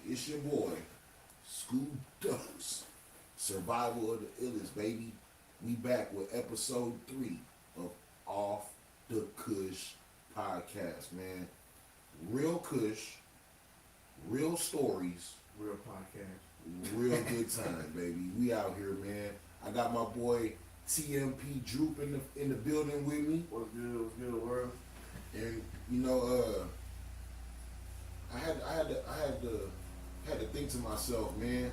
It's your boy, Skub Dose. Survival of the illest, baby. We back with episode 3 of Off the Kush podcast, man. Real Kush, real stories, Real podcast. real good time, baby. We out here, man. I got my boy TMP Droop in the building with me, What's good? What's good, world? and you know, I had to think to myself, man,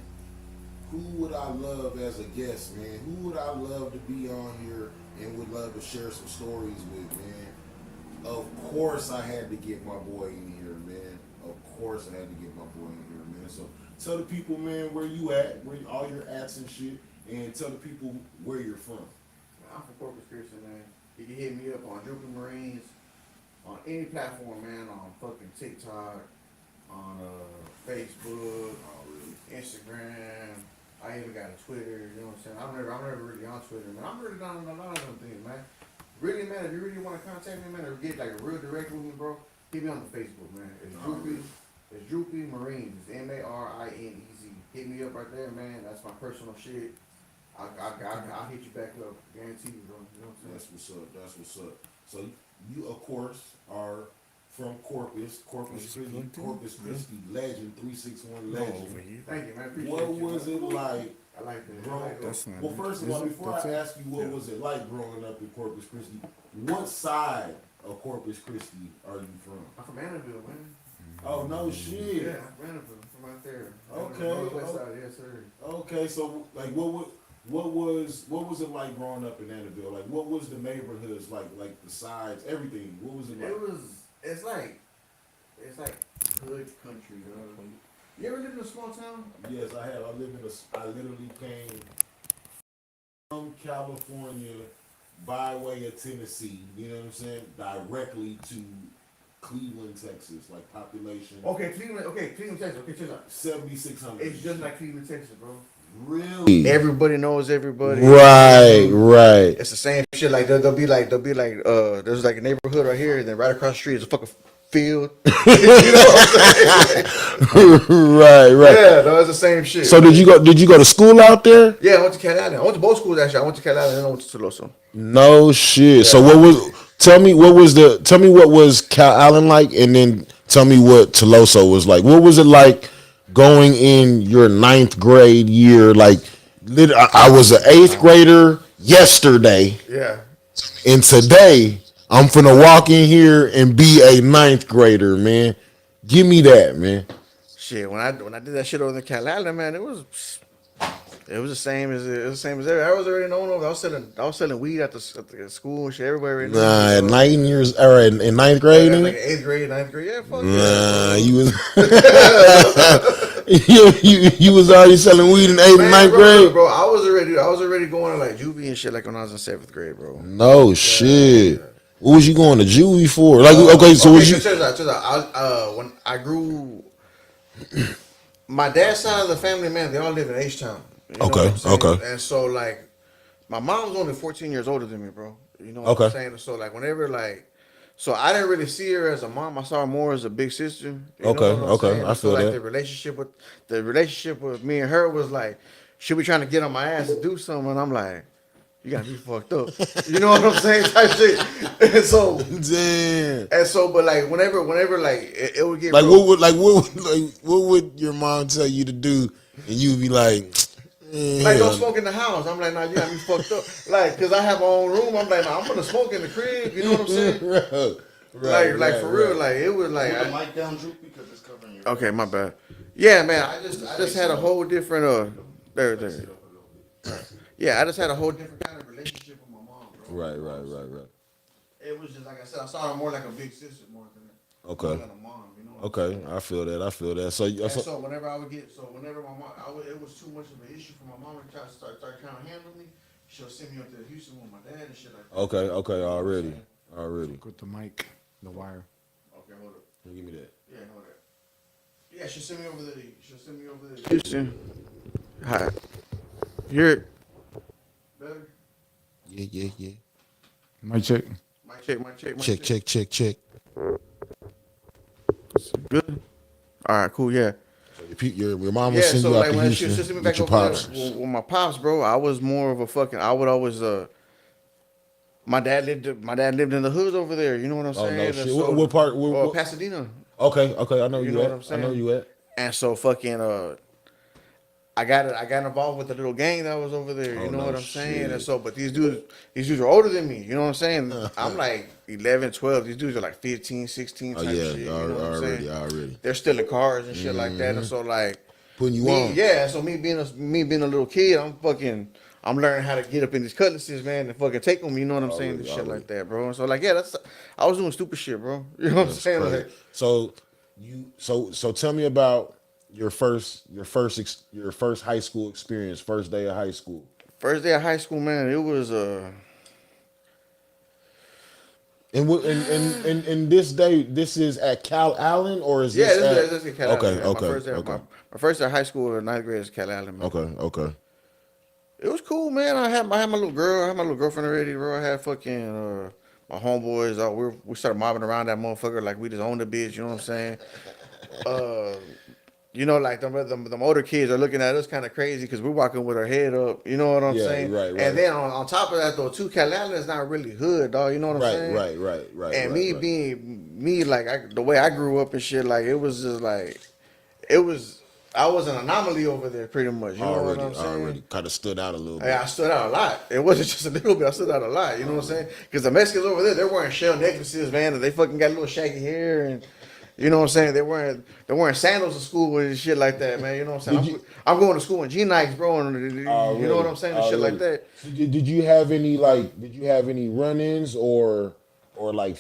who would I love as a guest, man? Who would I love to be on here and would love to share some stories with, man? Of course, I had to get my boy in here, man. Of course, I had to get my boy in here, man. So tell the people, man, where you at, where all your ats and shit, and tell the people where you're from. I'm from Corpus Christi, man. You can hit me up on Droopy Marines, on any platform, man, on fucking TikTok, on Facebook, Instagram. I even got a Twitter, you know what I'm saying? I'm never really on Twitter, man. I'm really on a lot of them things, man. Really, man, if you really want to contact me, man, or get like a real direct with me, bro, hit me on the Facebook, man. It's Droopy. It's Droopy Marines. It's Marinez. Hit me up right there, man. That's my personal shit. I'll hit you back up, guaranteed, bro. You know what I'm saying? That's what's up. That's what's up. So you, of course, are from Corpus Christi legend, 361 legend. Thank you, man. Appreciate What you, was man. it like? I like that. Growing, I like that. That's not well, first of all, before I ask you what was it like growing up in Corpus Christi, what side of Corpus Christi are you from? I'm from Annaville, man. Oh no Yeah, shit. I'm from Annaville. From out there. Okay, Northwest oh. side, yes, sir. Okay, so like what was it like growing up in Annaville? Like what was the neighborhoods like the sides, everything? What was it like? It's like hood country, dog. You ever lived in a small town? Yes, I have. I literally came from California by way of Tennessee, you know what I'm saying? Directly to Cleveland, Texas, like population Cleveland, Texas. Okay, check it out. 7,600. It's just like Cleveland, Texas, bro. Really? Everybody knows everybody. Right. It's the same shit. Like they'll be like, there's like a neighborhood right here, and then right across the street is a fucking field. You know what I'm saying? Right. Yeah, no, it's the same shit. So did you go to school out there? Yeah, I went to Calallen. I went to both schools actually. I went to Calallen and I went to Toloso. No shit. Yeah. So tell me what was Calallen like, and then tell me what Toloso was like. What was it like going in your ninth grade year? Like, I was an eighth grader yesterday, Yeah. and today I'm finna walk in here and be a ninth grader, man. Give me that, man. Shit, when I did that shit over in Calallen, man, it was the same as ever. I was already known over. I was selling weed at the school and shit. Everybody already knew me, Nah, at bro. 9 years, or in ninth grade, Like, nigga? like eighth grade, ninth grade. Yeah, fuck Nah, yeah. you was you was already selling weed in eighth and ninth grade, bro. I was already going to like juvie and shit like when I was in seventh grade, bro. No shit. Yeah. What was you going to juvie for? Like, okay, so was you? Check this out. When I grew, my dad's side of the family, man, they all live in H-Town. You know Okay, what I'm saying? okay. And so, like, my mom's only 14 years older than me, bro. You know what Okay. I'm saying? So, like, whenever, like, so I didn't really see her as a mom. I saw her more as a big sister. You Okay, know what I'm okay, saying? I And so, feel like, that. the relationship with me and her was like, she be trying to get on my ass to do something, and I'm like, you gotta be fucked up. You know what I'm saying? Type shit. And so, Damn. but like, whenever, like, it would get Like, real. what would your mom tell you to do, and you'd be like, Like, don't smoke in the house. I'm like, nah, you got me fucked up. Like, cause I have my own room. I'm like, nah, I'm gonna smoke in the crib. You know what I'm saying? Like for real. Like, it was like. Put the mic down, Droopy, because it's covering your. Okay, my bad. Yeah, man. I just had a whole different there. Yeah, I just had a whole different kind of relationship with my mom, bro. Right. It was just like I said. I saw her more like a big sister more Okay. than a mom. You know. Okay, I feel that. So, And so whenever my mom, it was too much of an issue for my mom to try to start trying to handle me. She'll send me up to Houston with my dad and shit like that. okay, already. With the mic, the wire. Okay, hold up. Give me that. Yeah, hold up. Yeah, she'll send me over there. Houston. Hi. Hear it. Better? Yeah. Mic check. Mic check. Check. Good. All right, cool. Yeah. So Your mom was Yeah, send so you out like to when she was Houston sending me with back your over pops. there with my pops, bro, I was more of a fucking. I would always My dad lived in the hood over there. You know what I'm Oh no saying? And shit. so, What part? Pasadena. Okay. I know You you know what at. I'm I know saying? you at. And so fucking I got involved with the little gang that was over there. You Oh know no what I'm saying? And shit. so, but these dudes are older than me. You know what I'm saying? I'm like 11, 12. These dudes are like 15, 16 Oh type yeah, shit. You know what I'm saying? already. They're still in cars and shit like that. And so like Putting you me, on. yeah. So me being a little kid, I'm learning how to get up in these cutlasses, man, and fucking take them. You know what I'm saying? And shit Already. like that, bro. And so like yeah, I was doing stupid shit, bro. You know what I'm That's saying? crazy. Like So tell me about your first high school experience, first day of high school. first day of high school, man. It was And this day, this is at Calallen or is yeah, this at? this is Calallen, Okay, man. okay, okay, My first day of high school in ninth grade is Calallen, man. okay. It was cool, man. I had my little girl. I had my little girlfriend already, bro. I had fucking my homeboys. We started mobbing around that motherfucker like we just owned the bitch. You know what I'm saying? Uh, you know, like them older kids are looking at us kind of crazy because we're walking with our head up. You know what I'm Yeah, saying? And right. then on top of that, though, too, Calallen is not really hood, dog. You know what I'm saying? And me Right. being me, like the way I grew up and shit, like it was just like it was. I was an anomaly over there, pretty much. You know what I'm saying? Already kind of stood out a little Hey, bit. I stood out a lot. It wasn't just a little bit. I stood out a lot. You know what I'm saying? Because the Mexicans over there, they're wearing shell necklaces, man. And they fucking got little shaggy hair, and you know what I'm saying. They're wearing sandals to school with and shit like that, man. You know what I'm saying? I'm going to school in G Nikes, bro, and you know what I'm saying and shit like that. So did you have any run-ins or like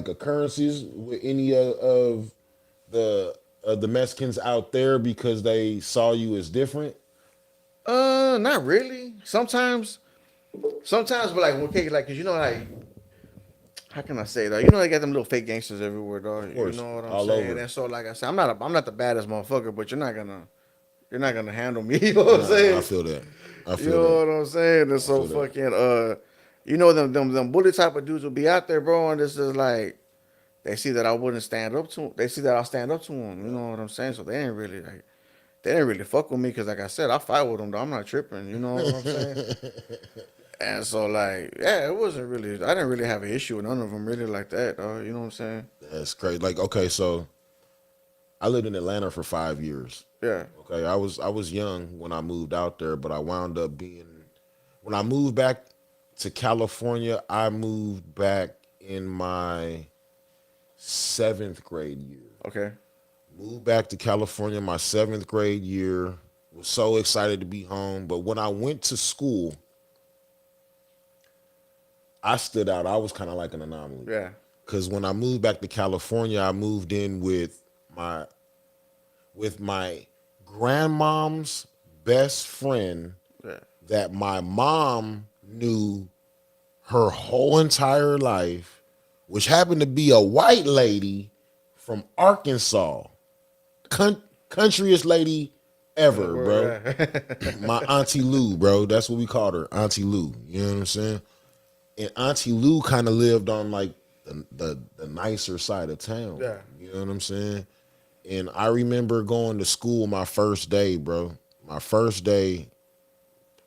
occurrences with any of the Mexicans out there because they saw you as different? Not really. Sometimes, but like okay, like, cause you know, like how can I say that? You know, they got them little fake gangsters everywhere, dog. Of You course, know what I'm all saying? over. And so, like I said, I'm not the baddest motherfucker, but you're not gonna handle me. You know what I'm Nah, I saying? feel that. I You feel know that. what I'm saying? And I so feel that. fucking you know them bully type of dudes will be out there, bro, and this is like they see that I wouldn't stand up to them. They see that I'll stand up to them. You know what I'm saying? So they didn't really fuck with me because like I said, I fight with them. Though I'm not tripping. You know what I'm saying? And so like yeah, it wasn't really. I didn't really have an issue with none of them really like that. You know what I'm saying? That's crazy. Like, okay, so I lived in Atlanta for 5 years. Yeah. Okay, I was young when I moved out there, but I wound up being when I moved back to California. I moved back in my seventh grade year. Okay. Moved back to California my seventh grade year. Was so excited to be home, but when I went to school, I stood out. I was kind of like an anomaly. Yeah. Because when I moved back to California, I moved in my with my grandmom's best friend Yeah. that my mom knew her whole entire life, which happened to be a white lady from Arkansas. Countryest lady ever, bro. Yeah. My Auntie Lou, bro. That's what we called her, Auntie Lou. You know what I'm saying? And Auntie Lou kind of lived on like the nicer side of town. Yeah. You know what I'm saying? And I remember going to school my first day, bro. My first day,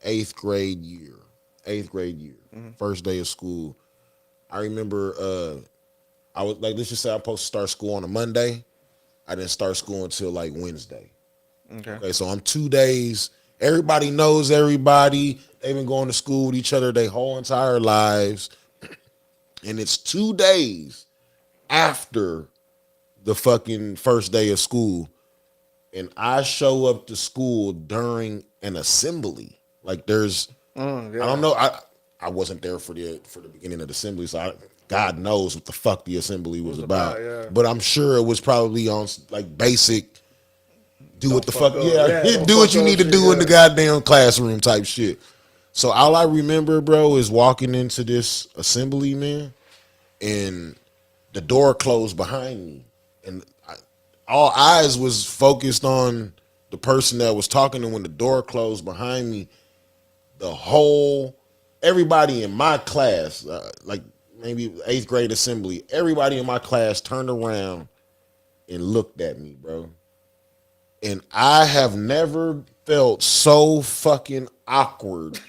eighth grade year. First day of school. I remember I was like, let's just say I'm supposed to start school on a Monday. I didn't start school until like Wednesday. Okay, so I'm 2 days. Everybody knows everybody. They've been going to school with each other their whole entire lives. And it's 2 days after the fucking first day of school. And I show up to school during an assembly. Like there's, Yeah. I don't know. I wasn't there for the beginning of the assembly, so God knows what the fuck the assembly was about. Yeah. But I'm sure it was probably on like basic. Do what the fuck, up. yeah. Yeah, Do what you need to shit, do in the yeah. goddamn classroom type shit. So all I remember, bro, is walking into this assembly, man, and the door closed behind me, and all eyes was focused on the person that was talking. And when the door closed behind me, everybody in my class, like maybe eighth grade assembly, everybody in my class turned around and looked at me, bro. and I have never felt so fucking awkward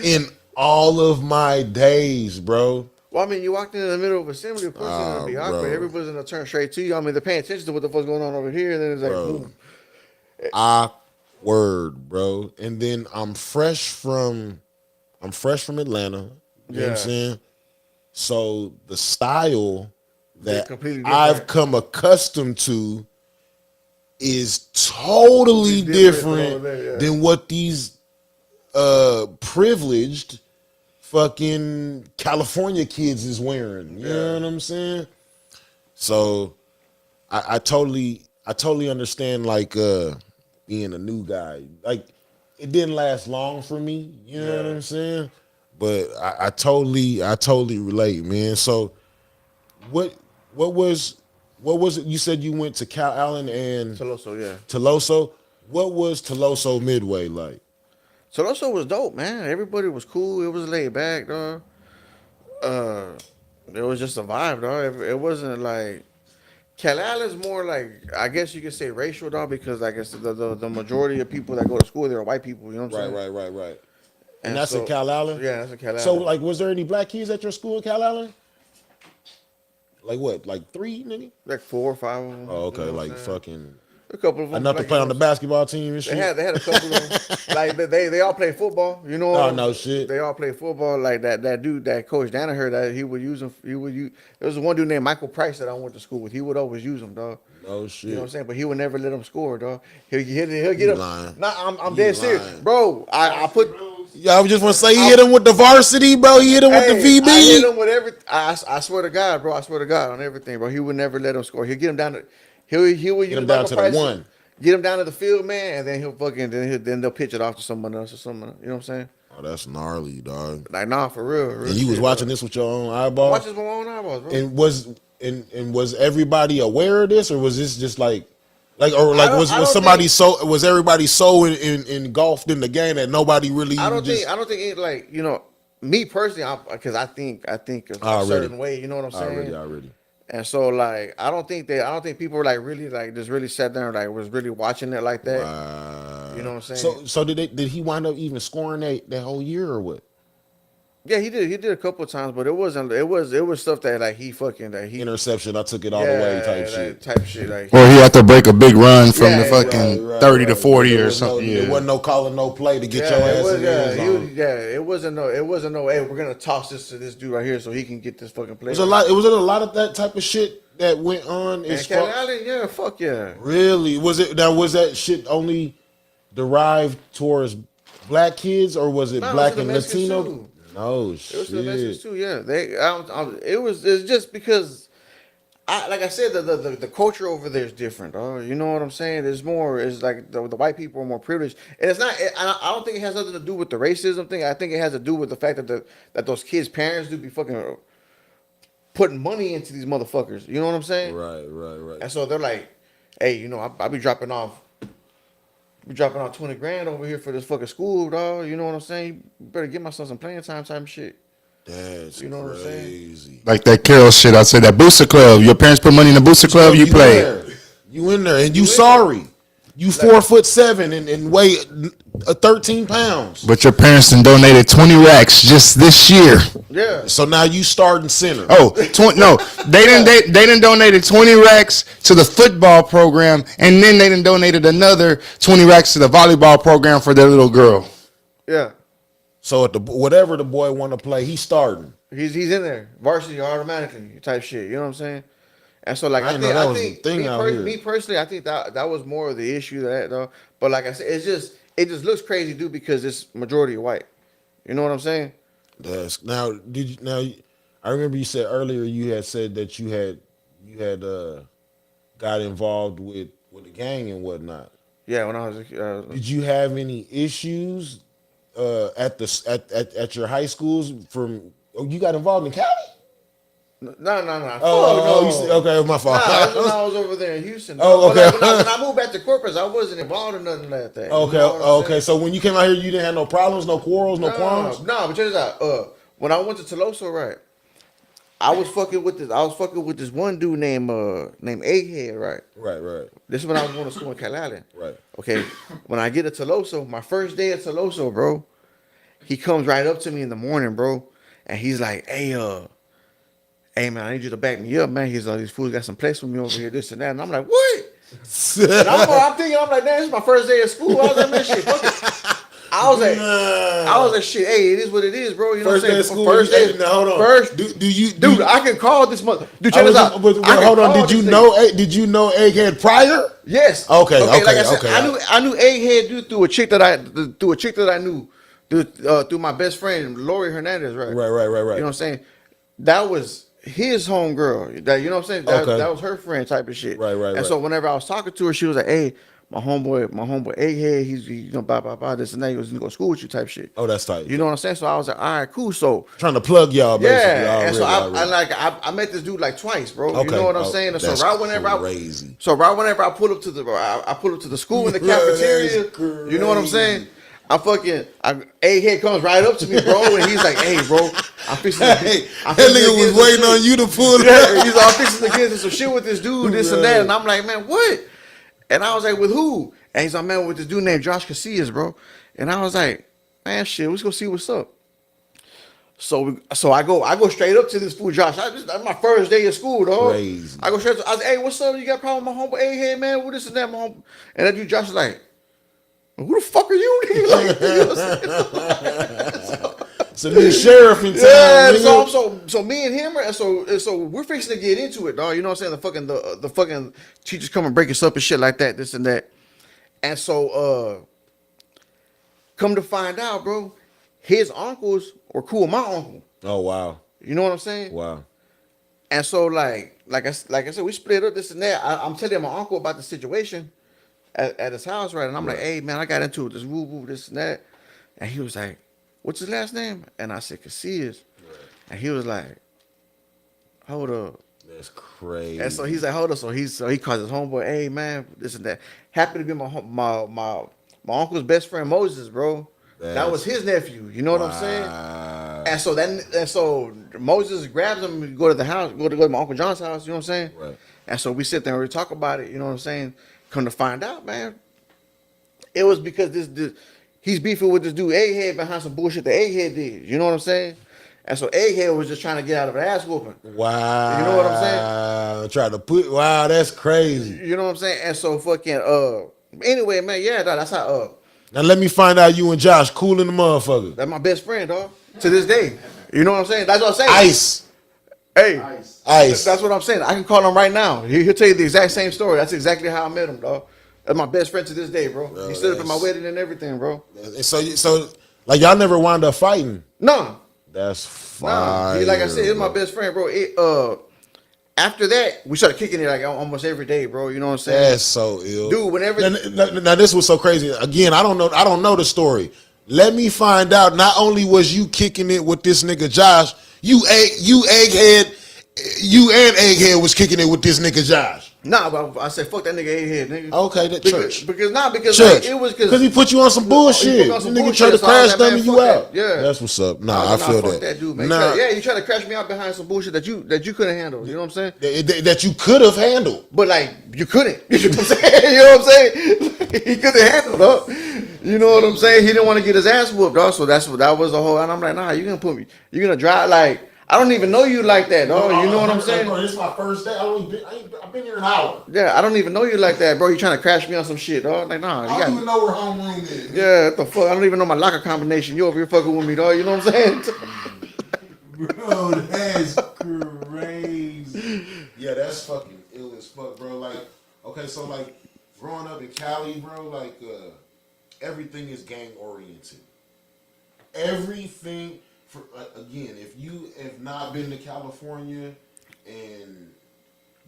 in all of my days, bro. Well, I mean, you walked in the middle of assembly, of course it's gonna be awkward. Bro. Everybody's gonna turn straight to you. I mean, they're paying attention to what the fuck's going on over here, and then it's like, boom. Awkward, bro. And then I'm fresh from Atlanta. You know what I'm saying? So the style that I've come accustomed to is totally different than what these privileged fucking California kids is wearing. You know what I'm saying? So I totally understand like being a new guy. Like it didn't last long for me, you know what I'm saying? But I totally relate, man. So what was it? You said you went to Calallen and Toloso. What was Toloso Midway like? Toloso was dope, man. Everybody was cool. It was laid back, dog. It was just a vibe, dog. It wasn't like Calallen's more like, I guess you could say racial, dog, because I guess the majority of people that go to school there are white people. You know what I'm saying? Right. And that's in Calallen? Yeah, that's in Calallen. So, like, was there any black kids at your school in Calallen? Like what? Like 3, nigga? Like 4 or 5 of them. Oh, okay. You know like fucking... A couple of them. Enough to play on the basketball team and shit? They had a couple of them. Like, they all play football, you know? Oh, no shit. They all play football. Like, that dude, that Coach Danaher, that he would use them. There was one dude named Michael Price that I went to school with. He would always use them, dog. No shit. You know what I'm saying? But he would never let them score, dog. He'll get them. Lying. Nah, I'm dead serious. Bro, I put... Yeah, I was just want to say he hit him with the varsity, bro. He hit him with the VB. I hit him with everything. I swear to God, bro. I swear to God on everything, bro. He would never let him score. He'll get him down to... He would get him down to the 1. Get him down to the field, man, and then he'll fucking... Then they'll pitch it off to someone else or someone. You know what I'm saying? Oh, that's gnarly, dog. Like, nah, for real. And you was watching this with your own eyeballs? Watch this with my own eyeballs, bro. And was everybody aware of this, or was this just like was somebody was everybody so engulfed in the game that nobody really? I don't think it, like, you know, me personally, because I think a certain way. You know what I'm saying? Already. And so, like, I don't think people were like really like just really sat there and like was really watching it like that. You know what I'm saying? So did he wind up even scoring that whole year or what? Yeah, he did. He did a couple of times, but it wasn't. It was stuff that like he interception. I took it all the way type shit. Like, or he had to break a big run from the fucking 30 to 40 or something. There wasn't no calling no play to get your ass in the zone. It wasn't no. Hey, we're gonna toss this to this dude right here so he can get this fucking play. It was a lot of that type of shit that went on. And Calallen, yeah, fuck yeah. Really? Was that shit only derived towards black kids, or was it black and Latino? Too. No shit. It was the Mexicans too, yeah. It's just because, like I said, the culture over there is different. You know what I'm saying? There's more. It's like the white people are more privileged, and it's not. I don't think it has nothing to do with the racism thing. I think it has to do with the fact that those kids' parents do be fucking putting money into these motherfuckers. You know what I'm saying? Right. And so they're like, hey, you know, I be dropping off. We dropping out $20,000 over here for this fucking school, dog. You know what I'm saying? You better get my son some playing time type shit. That's you know crazy. What I'm saying? Like that Carol shit. I said that booster club. Your parents put money in the booster club. You play. You in there and you sorry. You 4'7" and weigh 13 pounds. But your parents done donated 20 racks just this year. Yeah. So now you starting center. Oh, no. They done donated 20 racks to the football program, and then they done donated another 20 racks to the volleyball program for their little girl. Yeah. So at whatever the boy want to play, he's starting. He's in there. Varsity automatically type shit. You know what I'm saying? And so, like, I think me personally, I think that was more of the issue that though. But like I said, it just looks crazy, dude, because it's majority white. You know what I'm saying? I remember you said earlier you had said that you had got involved with the gang and whatnot. Yeah, when I was. Did you have any issues at your high schools you got involved in Cali? No. Okay, my fault. That's when I was over there in Houston. Oh, okay. When I moved back to Corpus, I wasn't involved in nothing like that. Okay. So when you came out here, you didn't have no problems, no quarrels, no qualms? No, but check this out. When I went to Toloso, right, I was fucking with this one dude named Egghead, right? Right. This is when I was going to school in Calallen. Right. Okay. When I get to Toloso, my first day at Toloso, bro, he comes right up to me in the morning, bro, and he's like, hey man, I need you to back me up, man. He's like, these fools got some place for me over here, this and that. And I'm like, what? And I'm thinking, I'm like, damn, this is my first day of school. I was like, man, shit, fuck it. I was like, shit, hey, it is what it is, bro. You know what I'm saying? Day of school. First day. Now, hold on. First, dude, I can call this mother. Dude, check this out. Hold on. Did you know Egghead prior? Yes. Okay. Like I said, I knew Egghead dude through a chick that I knew through my best friend Lori Hernandez, right? Right. You know what I'm saying? That was his homegirl. That, you know what I'm saying? That was her friend type of shit. Right. And so whenever I was talking to her, she was like, hey, my homeboy Egghead, he's you know, blah, this and that. He was gonna go to school with you type shit. Oh, that's tight. You know what I'm saying? So I was like, all right, cool. So trying to plug y'all, basically. yeah. And so I met this dude like twice, bro. Okay. You know what I'm saying? And so that's right whenever crazy. I pull up to the school in the cafeteria, you know what I'm saying? Egghead comes right up to me, bro, and he's like, "Hey, bro, I'm fixing." That nigga was waiting on you to pull it. Yeah, he's all fixing to get some shit with this dude, this and that, and I'm like, "Man, what?" And I was like, "With who?" And he's like, "Man, with this dude named Josh Casillas, bro." And I was like, "Man, shit, let's go see what's up." So I go straight up to this fool, Josh. That's my first day of school, dog. Crazy. I go straight to. I was like, "Hey, what's up? You got a problem with my homeboy Egghead, man? What this and that, my homeboy?" And that dude Josh was like, who the fuck are you? Like, you know what I'm saying? So new sheriff in town. Yeah, so me and him, so we're fixing to get into it, dog. You know what I'm saying? The fucking teachers come and break us up and shit like that, this and that. And so come to find out, bro, his uncles were cool with my uncle. Oh wow. You know what I'm saying? Wow. And so like I said, we split up this and that. I'm telling my uncle about the situation at his house, right? And I'm like, hey man, I got into it, this woo this and that. And he was like, what's his last name? And I said, Casillas. Right. And he was like, hold up. That's crazy. And so he's like, hold up. So he calls his homeboy, hey man, this and that. Happened to be my uncle's best friend Moses, bro. That was his nephew. You know what I'm saying? And so Moses grabs him and go to the house, go to my Uncle John's house, you know what I'm saying? Right. And so we sit there and we talk about it, you know what I'm saying? Come to find out, man, it was because this he's beefing with this dude Egghead behind some bullshit that Egghead did. You know what I'm saying? And so Egghead was just trying to get out of an ass whooping. Wow. You know what I'm saying? Trying to put. Wow, that's crazy. You know what I'm saying? And so fucking anyway, man, yeah, that's how Now let me find out you and Josh cool in the motherfucker. that's my best friend, dog. To this day. You know what I'm saying? That's what I'm saying. Ice. Hey, Ice. That's what I'm saying. I can call him right now. He'll tell you the exact same story. That's exactly how I met him, dog. That's my best friend to this day, bro. He stood up at my wedding and everything, bro. So like y'all never wound up fighting? No. That's fire. Like I said, he was my best friend, bro. After that, we started kicking it like almost every day, bro. You know what I'm saying? That's so ill, dude. Whenever now this was so crazy. Again, I don't know the story. Let me find out. Not only was you kicking it with this nigga Josh, you and Egghead was kicking it with this nigga Josh. Nah, but I said fuck that nigga Egghead, nigga. Okay, that church. Because church. Like, it was because he put you on some bullshit. Nigga tried to crash dummy you out. Yeah, that's what's up. Nah, I feel fuck that dude, man. You tried to crash me out behind some bullshit that you couldn't handle. You know what I'm saying? That you could have handled, but like you couldn't. You know what I'm saying? You know what I'm saying? He couldn't handle, dog. You know what I'm saying? He didn't want to get his ass whooped, dog. So that was the whole. And I'm like, nah, you're gonna drive like. I don't even know you like that, dog. You know what I'm saying? Bro, this is my first day. I've been here an hour. Yeah, I don't even know you like that, bro. You trying to crash me on some shit, dog? Like, nah. I don't even know where homeroom is. Yeah, what the fuck? I don't even know my locker combination. You over here fucking with me, dog. You know what I'm saying? Bro, that's crazy. Yeah, that's fucking ill as fuck, bro. Like, okay, so like growing up in Cali, bro, like everything is gang oriented. Everything. Again, if you have not been to California and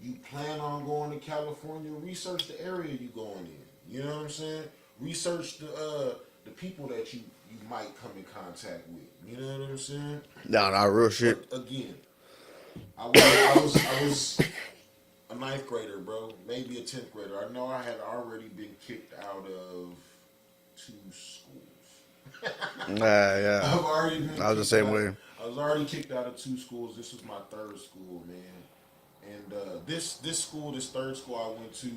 you plan on going to California, research the area you going in. You know what I'm saying? Research the people that you might come in contact with. You know what I'm saying? Nah, real shit. But again, I was a 9th grader, bro. Maybe a 10th grader. I know I had already been kicked out of 2 schools. Yeah. I've already been. I was the same way. I was already kicked out of 2 schools. This was my 3rd school, man. And this school, this 3rd school I went to,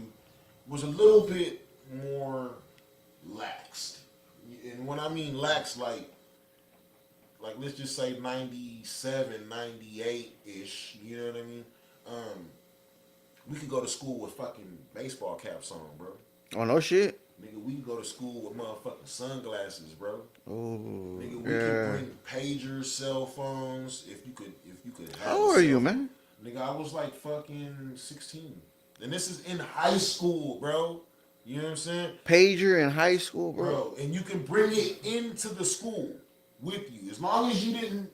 was a little bit more laxed. And when I mean lax, like let's just say 97, 98-ish, you know what I mean? We could go to school with fucking baseball caps on, bro. Oh, no shit. Nigga, we could go to school with motherfucking sunglasses, bro. Oh, Nigga, we could bring pagers, cell phones, if you could have How old are you, man? Nigga, I was like fucking 16. And this is in high school, bro. You know what I'm saying? Pager in high school, bro. Bro, and you can bring it into the school with you. As long as you didn't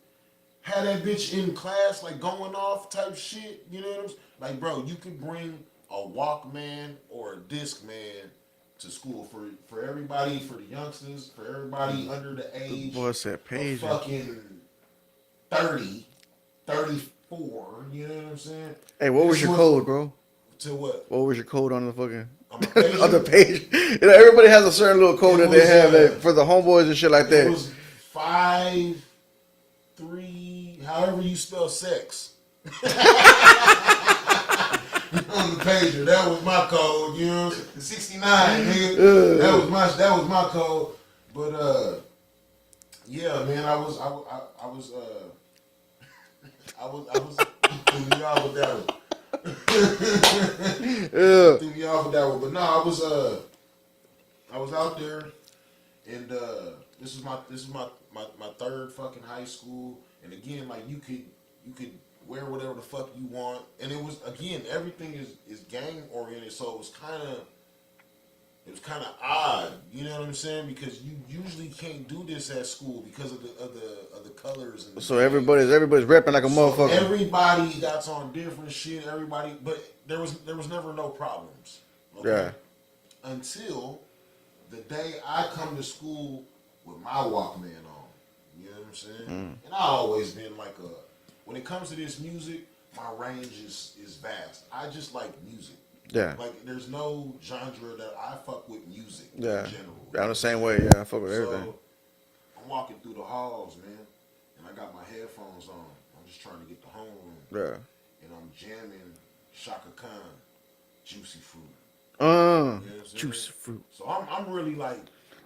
have that bitch in class, like going off type shit, you know what I'm saying? Like, bro, you could bring a Walkman or a Discman to school for everybody, for the youngsters, for everybody under the age Boy said of pager. fucking 30, 34, you know what I'm saying? Hey, what was your code, bro? To what? What was your code on the fucking On the pager? on the page? You know, everybody has a certain little code It that they was, have for the homeboys and shit like It that. was 5, 3, however you spell sex. On the pager, that was my code. You know, 69, nigga. That was my code. But yeah, man, I was threw me off with that one. Threw me off with that one. But no, I was out there, and this is my 3rd fucking high school. And again, like you could wear whatever the fuck you want, and it was, again, everything is gang oriented, so it was kind of odd, you know what I'm saying? Because you usually can't do this at school because of the colors and So everybody's repping like a motherfucker. Everybody got on different shit. Everybody, but there was never no problems. Okay? Yeah. Until the day I come to school with my Walkman on. You know what I'm saying? And I always been like when it comes to this music, my range is vast. I just like music. Yeah. Like, there's no genre that I fuck with music in general. I'm the same way. Yeah, I fuck with everything. So, I'm walking through the halls, man, and I got my headphones on. I'm just trying to get the homeroom. Yeah. And I'm jamming Shaka Khan, Juicy Fruit. You know juicy fruit. So I'm really like,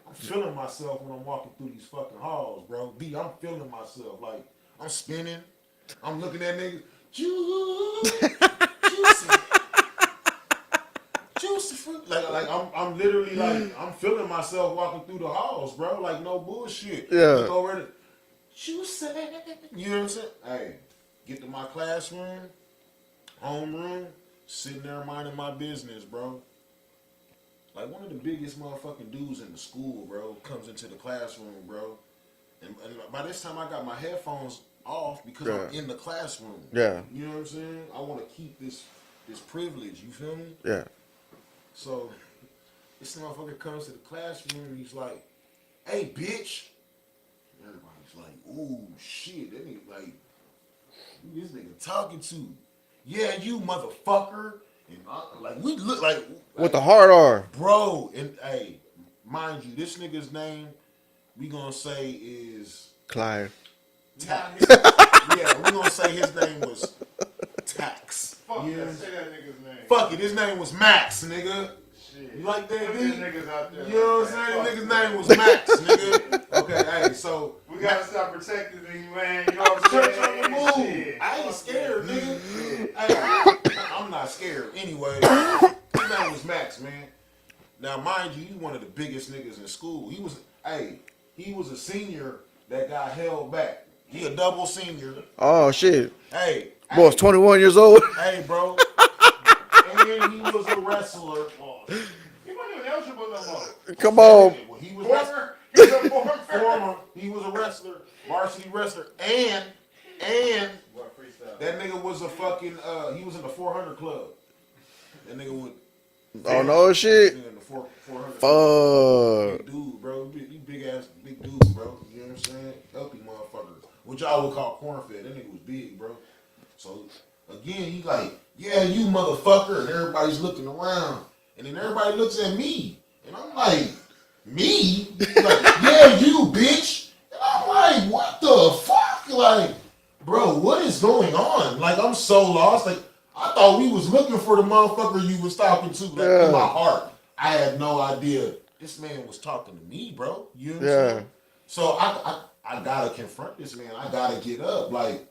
I'm feeling myself when I'm walking through these fucking halls, bro. I'm feeling myself. Like, I'm spinning. I'm looking at niggas. Juicy. Juicy fruit. Like I'm literally like, I'm feeling myself walking through the halls, bro. Like, no bullshit. Yeah. Look over there. Juicy. You know what I'm saying? Hey, get to my classroom, homeroom, sitting there minding my business, bro. Like, one of the biggest motherfucking dudes in the school, bro, comes into the classroom, bro. And by this time, I got my headphones off because I'm in the classroom. Yeah. You know what I'm saying? I want to keep this privilege. You feel me? Yeah. So, this motherfucker comes to the classroom and he's like, "Hey, bitch." And everybody's like, "Ooh, shit." That nigga, like, who this nigga talking to? "Yeah, you motherfucker." And like, we look like With the hard R. Bro, and hey, mind you, this nigga's name, we gonna say is Clyde. Tax. Yeah, we gonna say his name was Tax. Fuck Yeah. that, say that nigga's name. Fuck it, his name was Max, nigga. Shit. You like that, Put B? these niggas out there. You know what I'm saying? Nigga's name was Max, nigga. Okay, hey, so We gotta stop protecting these, man. You know what I'm church saying? on the move. Shit. I ain't scared, nigga. Hey, I'm not scared. Anyway, his name was Max, man. Now, mind you, he one of the biggest niggas in school. He was a senior that got held back. He a double senior. Oh shit. Hey, Boy's 21 years old. Hey, bro. And he was a wrestler. He wasn't even eligible no more. Come on. Well, he was Former? He's a former. He was a wrestler, varsity wrestler, and What freestyle? that nigga was a fucking. He was in the 400 club. That nigga would. Oh no shit. In the 400. Fuck. Big dude, bro. You big dude, bro. You know what I'm saying? Healthy motherfucker. Which y'all would call corn-fed. That nigga was big, bro. So, again, he like, "Yeah, you motherfucker." And everybody's looking around. And then everybody looks at me. And I'm like, "Me?" He's like, "Yeah, you, bitch." And I'm like, "What the fuck?" like, bro, what is going on? Like, I'm so lost. Like, I thought we was looking for the motherfucker you was talking to. Like, in my heart, I had no idea this man was talking to me, bro. You know what I'm saying? So I gotta confront this man. I gotta get up. Like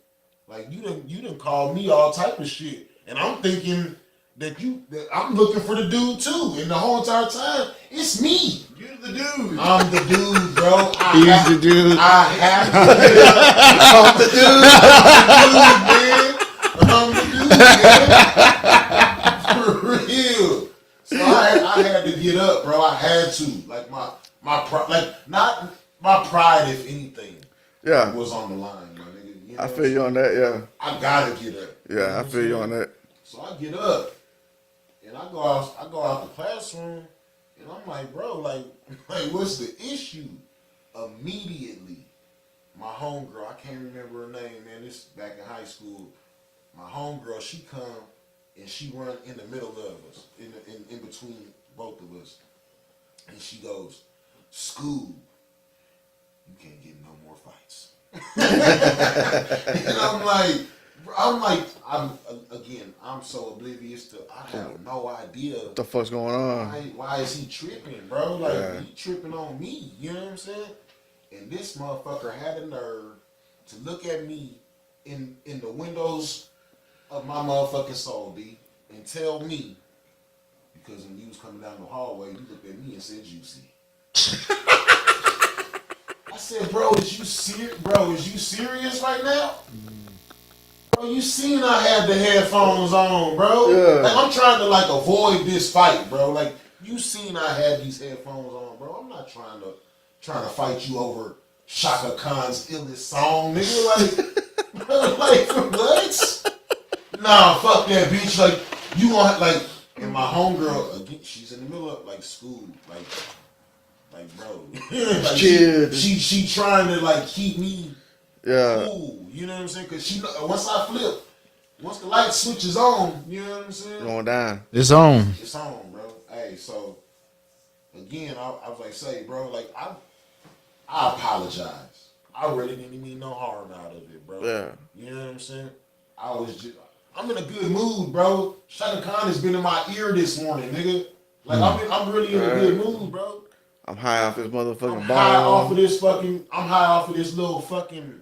you didn't call me all type of shit, and I'm thinking that I'm looking for the dude too, and the whole entire time it's me. You're the dude. I'm the dude, bro. He's the dude. I have to get up. I'm the dude. I'm the dude, man. For real. So I had to get up, bro. I had to. Like not my pride, if anything. Yeah. Was on the line, my nigga. You know I feel you on that, yeah. I gotta get up. Yeah, I feel you on that. So I get up and I go out the classroom and I'm like, bro, like what's the issue? Immediately, my homegirl, I can't remember her name, man. This back in high school. My homegirl, she come and she run in the middle of us, in between both of us. And she goes, Skub, you can't get no more fights. And I'm so oblivious to, I have no idea. What the fuck's going on? Why is he tripping, bro? Like, he tripping on me, you know what I'm saying? And this motherfucker had a nerve to look at me in the windows of my motherfucking soul, D, and tell me, because when you was coming down the hallway, you looked at me and said, juicy. I said, bro, is you serious right now? Bro, you seen I had the headphones on, bro. Yeah. Like, I'm trying to, like, avoid this fight, bro. Like, you seen I had these headphones on, bro. I'm not trying to fight you over Shaka Khan's illest song, nigga. Like, bro, like, what? Nah, fuck that, bitch. Like, you gonna, like, and my homegirl, again, she's in the middle of, like, school, like, bro. Like, she trying to, like, keep me cool, you know what I'm saying? Because she, once the light switches on, you know what I'm saying? Going down. It's on. It's on, bro. Hey, so, again, I was like, say, bro, like, I apologize. I really didn't mean no harm out of it, bro. Yeah. You know what I'm saying? I'm in a good mood, bro. Shaka Khan has been in my ear this morning, nigga. Like, I'm really in a good mood, bro. I'm high off this motherfucking I'm bomb. high off of this little fucking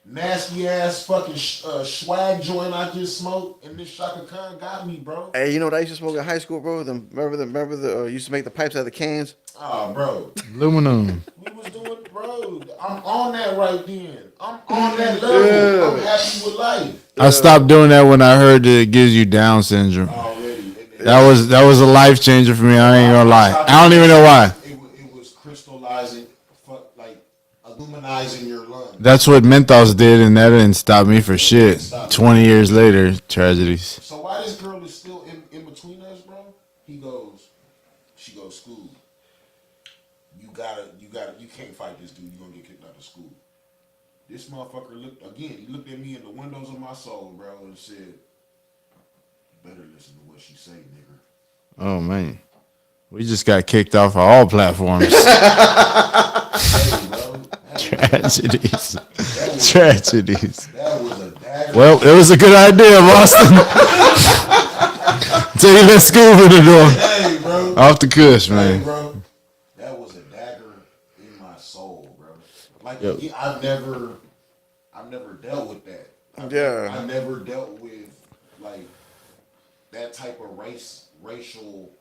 nasty ass fucking swag joint I just smoked, and this Shaka Khan got me, bro. Hey, you know what I used to smoke in high school, bro? Remember the used to make the pipes out of the cans? Oh, bro. Aluminum. We was doing, bro. I'm on that right then. I'm on that level. Yeah. I'm happy with life. I stopped doing that when I heard that it gives you Down syndrome. Already. That was a life changer for me. I ain't gonna lie. I don't even know why. It was crystallizing, like illuminizing your lungs. That's what Menthos did, and that didn't stop me for shit. 20 years later, tragedies. So why this girl is still in between us, bro? She goes, Skub, you can't fight this dude. You're gonna get kicked out of school. This motherfucker he looked at me in the windows of my soul, bro, and said, you better listen to what she say, nigga. Oh, man. We just got kicked off of all platforms. Hey, bro. Tragedies. Tragedies. That was a dagger. Well, it was a good idea, Boston. Until you let Skub in the door. Hey, bro. Off the Kush, man. Hey, bro. That was a dagger in my soul, bro. Like, Yep. I've never dealt with that. I never dealt with, like, that type of racial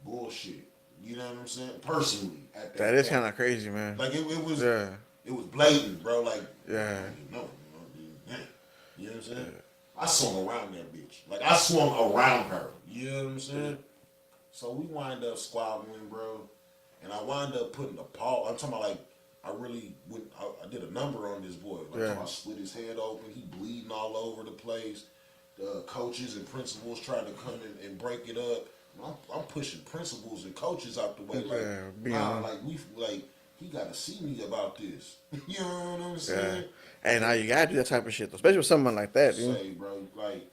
bullshit. You know what I'm saying? Personally, at That is kind of crazy, man. like it was blatant, bro. Like, you know what I'm saying? Yeah. I swung around that bitch. Like, I swung around her. You know what I'm saying? So we wind up squabbling, bro, and I wind up putting a paw. I'm talking about, like, I did a number on this boy. Like, I split his head open. He bleeding all over the place. The coaches and principals trying to come in and break it up. I'm pushing principals and coaches out the way. Like, he got to see me about this. You know what I'm saying? Hey, now you gotta do that type of shit, though, especially with someone like that, dude. Say, bro, like,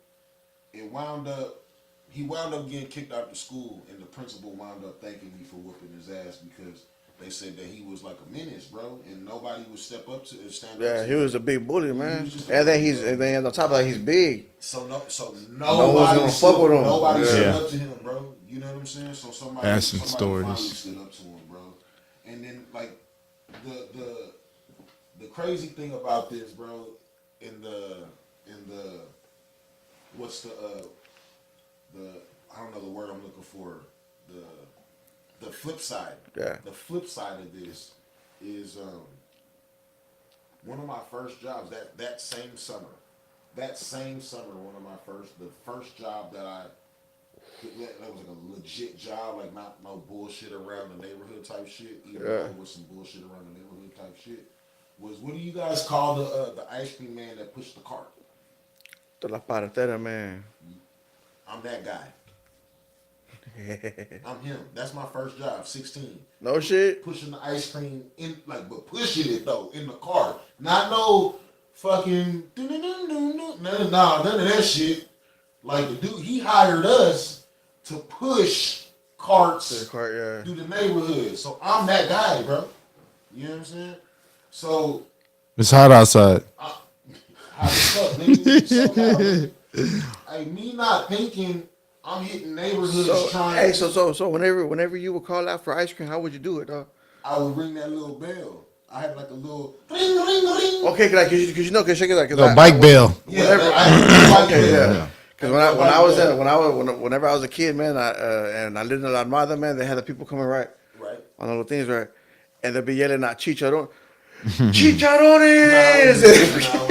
he wound up getting kicked out of school, and the principal wound up thanking me for whooping his ass because They said that he was like a menace, bro, and nobody would stand up to Yeah, he him. was a big bully, man. was just a And then bully, bro. and then on top of that, he's big. So No one's gonna fuck with him. Nobody stood Yeah. up to him, bro. You know what I'm saying? So somebody Passing finally stories. stood up to him, bro. And then like the crazy thing about this, bro, in the what's the I don't know the word I'm looking for, the flip side. Yeah. The flip side of this is one of my first jobs that same summer. That same summer, the first job that was like a legit job, like not no bullshit around the neighborhood type shit, even though it was some bullshit around the neighborhood type shit, was what do you guys call the ice cream man that pushed the cart? De la paratera, man. I'm that guy. I'm him. That's my first job, 16. No shit. Pushing the ice cream in, like, but pushing it though in the cart. Not no fucking none of that shit. Like the dude, he hired us to push carts Yeah. through the neighborhood. So I'm that guy, bro. You know what I'm saying? So It's hot outside. how the fuck, nigga? Hey, me not thinking I'm hitting neighborhoods trying. Hey, so whenever you would call out for ice cream, how would you do it, dog? I would ring that little bell. I had like a little ring, ring, ring. Okay, cause you know, cause check it out, The bike bell. Yeah, Okay, yeah. Because whenever I was a kid, man, I lived in La Armada, man, they had the people coming right on the little things, right, and they'd be yelling out chicharron, chicharrones,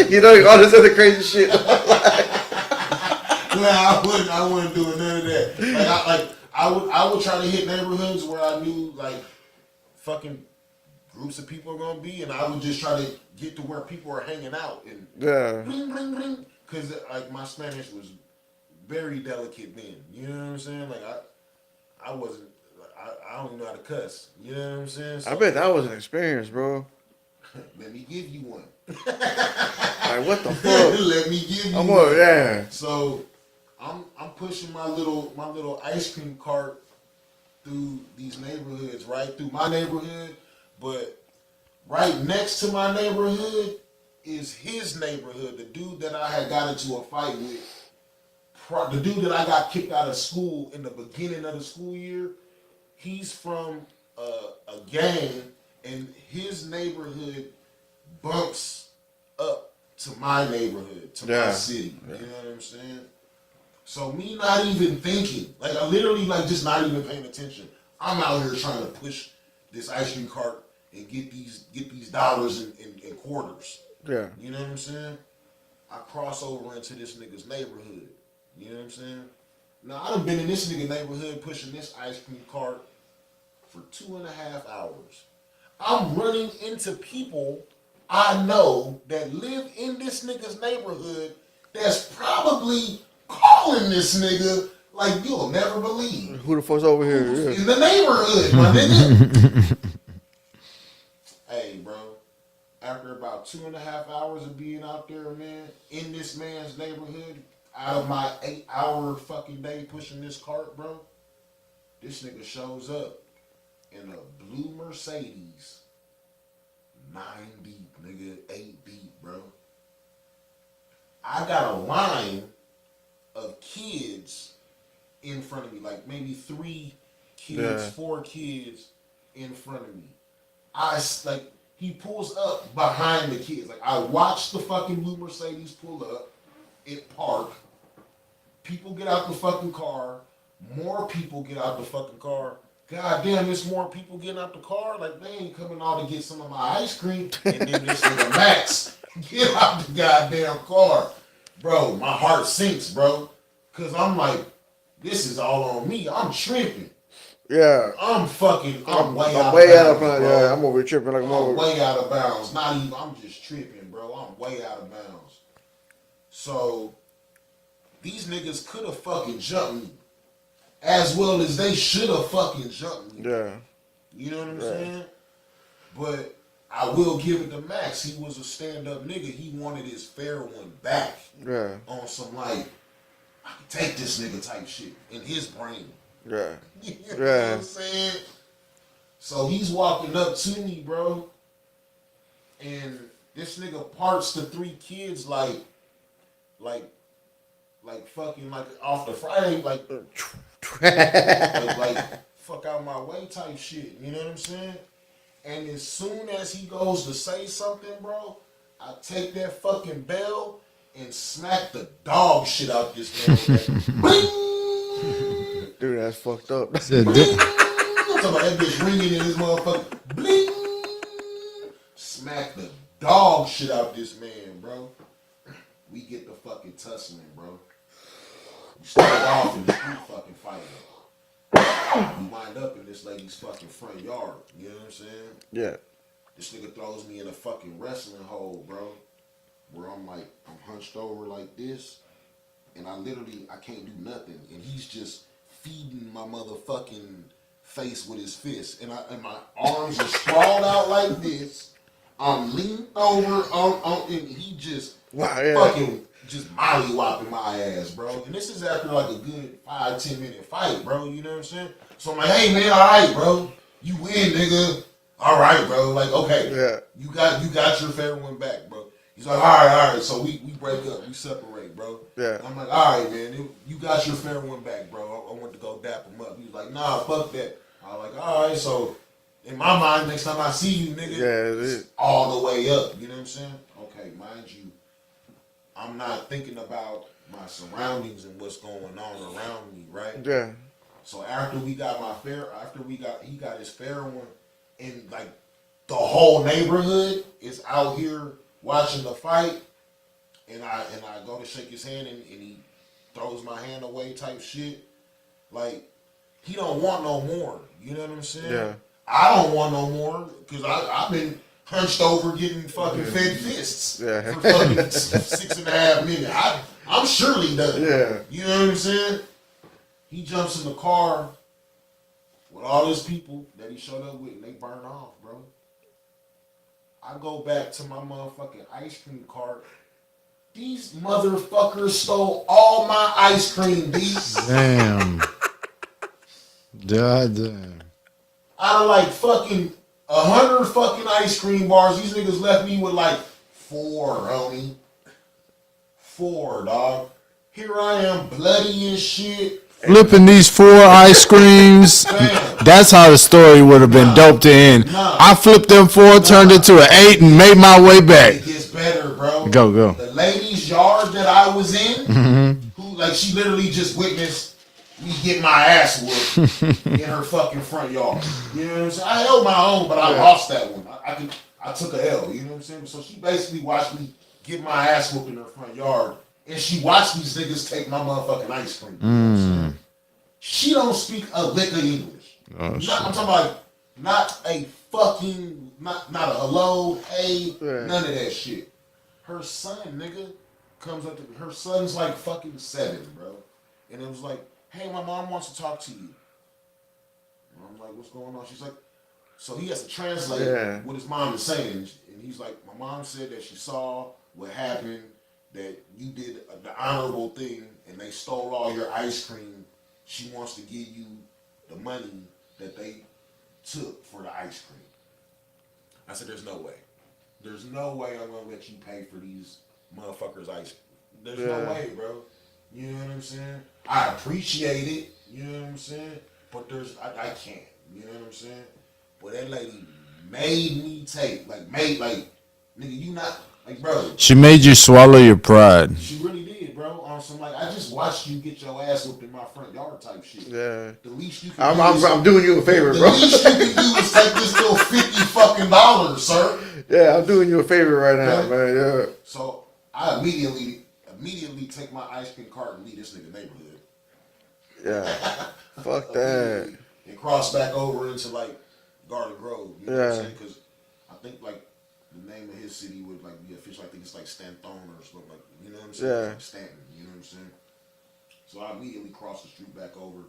you know, all this other crazy shit. Nah, I wouldn't do none of that. I would try to hit neighborhoods where I knew like fucking groups of people are gonna be, and I would just try to get to where people are hanging out and ring, ring, ring, because like my Spanish was very delicate then. You know what I'm saying? Like I wasn't. I don't even know how to cuss. You know what I'm saying? So, I bet that was an experience, bro. let me give you one. Like what the fuck? Let me give you one. Yeah. So I'm pushing my little ice cream cart through these neighborhoods, right through my neighborhood, but right next to my neighborhood is his neighborhood. The dude that I had got into a fight with, the dude that I got kicked out of school in the beginning of the school year, he's from a gang, and his neighborhood bumps up to my neighborhood, to my city. You know what I'm saying? So me not even thinking, like I literally like just not even paying attention. I'm out here trying to push this ice cream cart and get these dollars and quarters. Yeah. You know what I'm saying? I cross over into this nigga's neighborhood. You know what I'm saying? Now I done been in this nigga neighborhood pushing this ice cream cart for 2.5 hours. I'm running into people I know that live in this nigga's neighborhood that's probably calling this nigga like you'll never believe. Who the fuck's over here? Yeah. In the neighborhood, my nigga. Hey, bro. After about 2.5 hours of being out there, man, in this man's neighborhood, out of my 8-hour fucking day pushing this cart, bro, this nigga shows up in a blue Mercedes, 9 deep, nigga, 8 deep, bro. I got a line of kids in front of me, like maybe 3 kids, 4 kids in front of me. He pulls up behind the kids. Like, I watched the fucking blue Mercedes pull up, it park, people get out the fucking car, more people get out the fucking car. God damn, there's more people getting out the car. Like, they ain't coming out to get some of my ice cream. And then this nigga Max get out the goddamn car. Bro, my heart sinks, bro. Because I'm like, this is all on me. I'm tripping. Yeah. I'm way out of bounds. Yeah, I'm over here tripping like I'm way out of bounds. Not even, I'm just tripping, bro. I'm way out of bounds. So, these niggas could have fucking jumped me. As well as they should have fucking jumped me. Yeah. You know what I'm saying? But I will give it to Max. He was a stand-up nigga. He wanted his fair one back. Yeah. On some like, I can take this nigga type shit in his brain. Yeah. You know what I'm saying? So he's walking up to me, bro, and this nigga parts the 3 kids like fucking like off the Friday, like fuck out my way type shit. You know what I'm saying? And as soon as he goes to say something, bro, I take that fucking bell and smack the dog shit out this man. Bling! Dude, that's fucked up. Bling! I'm talking about that bitch ringing in his motherfucker. Bling! Smack the dog shit out this man, bro. We get the fucking tussling, bro. We start off in the street fucking fighting. We wind up in this lady's fucking front yard. You know what I'm saying? Yeah. This nigga throws me in a fucking wrestling hole, bro. Where I'm hunched over like this. And I can't do nothing. And he's just feeding my motherfucking face with his fist. And my arms are sprawled out like this. I'm leaned over and he just fucking just molly-whopping my ass, bro. And this is after like a good 5-10 minute fight, bro. You know what I'm saying? So I'm like, hey man, all right, bro. You win, nigga. All right, bro. Like, okay. Yeah. You got your fair one back, bro. He's like, all right. So we break up. We separate, bro. Yeah. And I'm like, all right, man. You got your fair one back, bro. I want to go dap him up. He was like, nah, fuck that. I was like, all right. So in my mind, next time I see you, nigga, it's all the way up. You know what I'm saying? Okay, mind you, I'm not thinking about my surroundings and what's going on around me, right? Yeah. So after he got his fair one, and like the whole neighborhood is out here watching the fight, and I go to shake his hand and he throws my hand away type shit. Like, he don't want no more. You know what I'm saying? Yeah. I don't want no more because I've been hunched over getting fucking fed fists for fucking 6.5 minutes. I'm surely done. Yeah. You know what I'm saying? He jumps in the car with all his people that he showed up with, and they burn off, bro. I go back to my motherfucking ice cream cart. These motherfuckers stole all my ice cream, B. Damn. God damn. Out of like fucking 100 fucking ice cream bars, these niggas left me with like 4, homie. 4, dog. Here I am, bloody as shit. Flipping these 4 ice creams. That's how the story would have been dope to end. I flipped them 4, turned it to an 8, and made my way back. It gets better, bro. Go. The lady's yard that I was in, who like she literally just witnessed me get my ass whooped in her fucking front yard. You know what I'm saying? I held my own, but I lost that one. I took a L. You know what I'm saying? So she basically watched me get my ass whooped in her front yard. And she watched these niggas take my motherfucking ice cream. You know what I'm saying? She don't speak a lick of English. I'm talking about not a fucking, not a hello, hey, none of that shit. Her son, nigga, comes up to me. Her son's like fucking 7, bro. And it was like, hey, my mom wants to talk to you. And I'm like, what's going on? She's like, so he has to translate what his mom is saying. And he's like, my mom said that she saw what happened, that you did the honorable thing, and they stole all your ice cream. She wants to give you the money that they took for the ice cream. I said, there's no way. There's no way I'm going to let you pay for these motherfuckers' ice cream. There's no way, bro. You know what I'm saying? I appreciate it. You know what I'm saying? But I can't. You know what I'm saying? But that lady made me take, nigga, you not, like, bro. She made you swallow your pride. She really did, bro. On some, like, I just watched you get your ass whooped in my front yard type shit. Yeah. The least you can do I'm doing you a favor, bro. The least you can do is take this little $50 fucking dollars, sir. Yeah, I'm doing you a favor right now, man. Yeah. So I immediately take my ice cream cart and leave this nigga neighborhood. Yeah. Fuck that. And cross back over into like Garden Grove. You know what I'm saying? Because I think like the name of his city would like be official. I think it's like Stanton or something like, you know what I'm saying? Yeah. Like Stanton, you know what I'm saying? So I immediately cross the street back over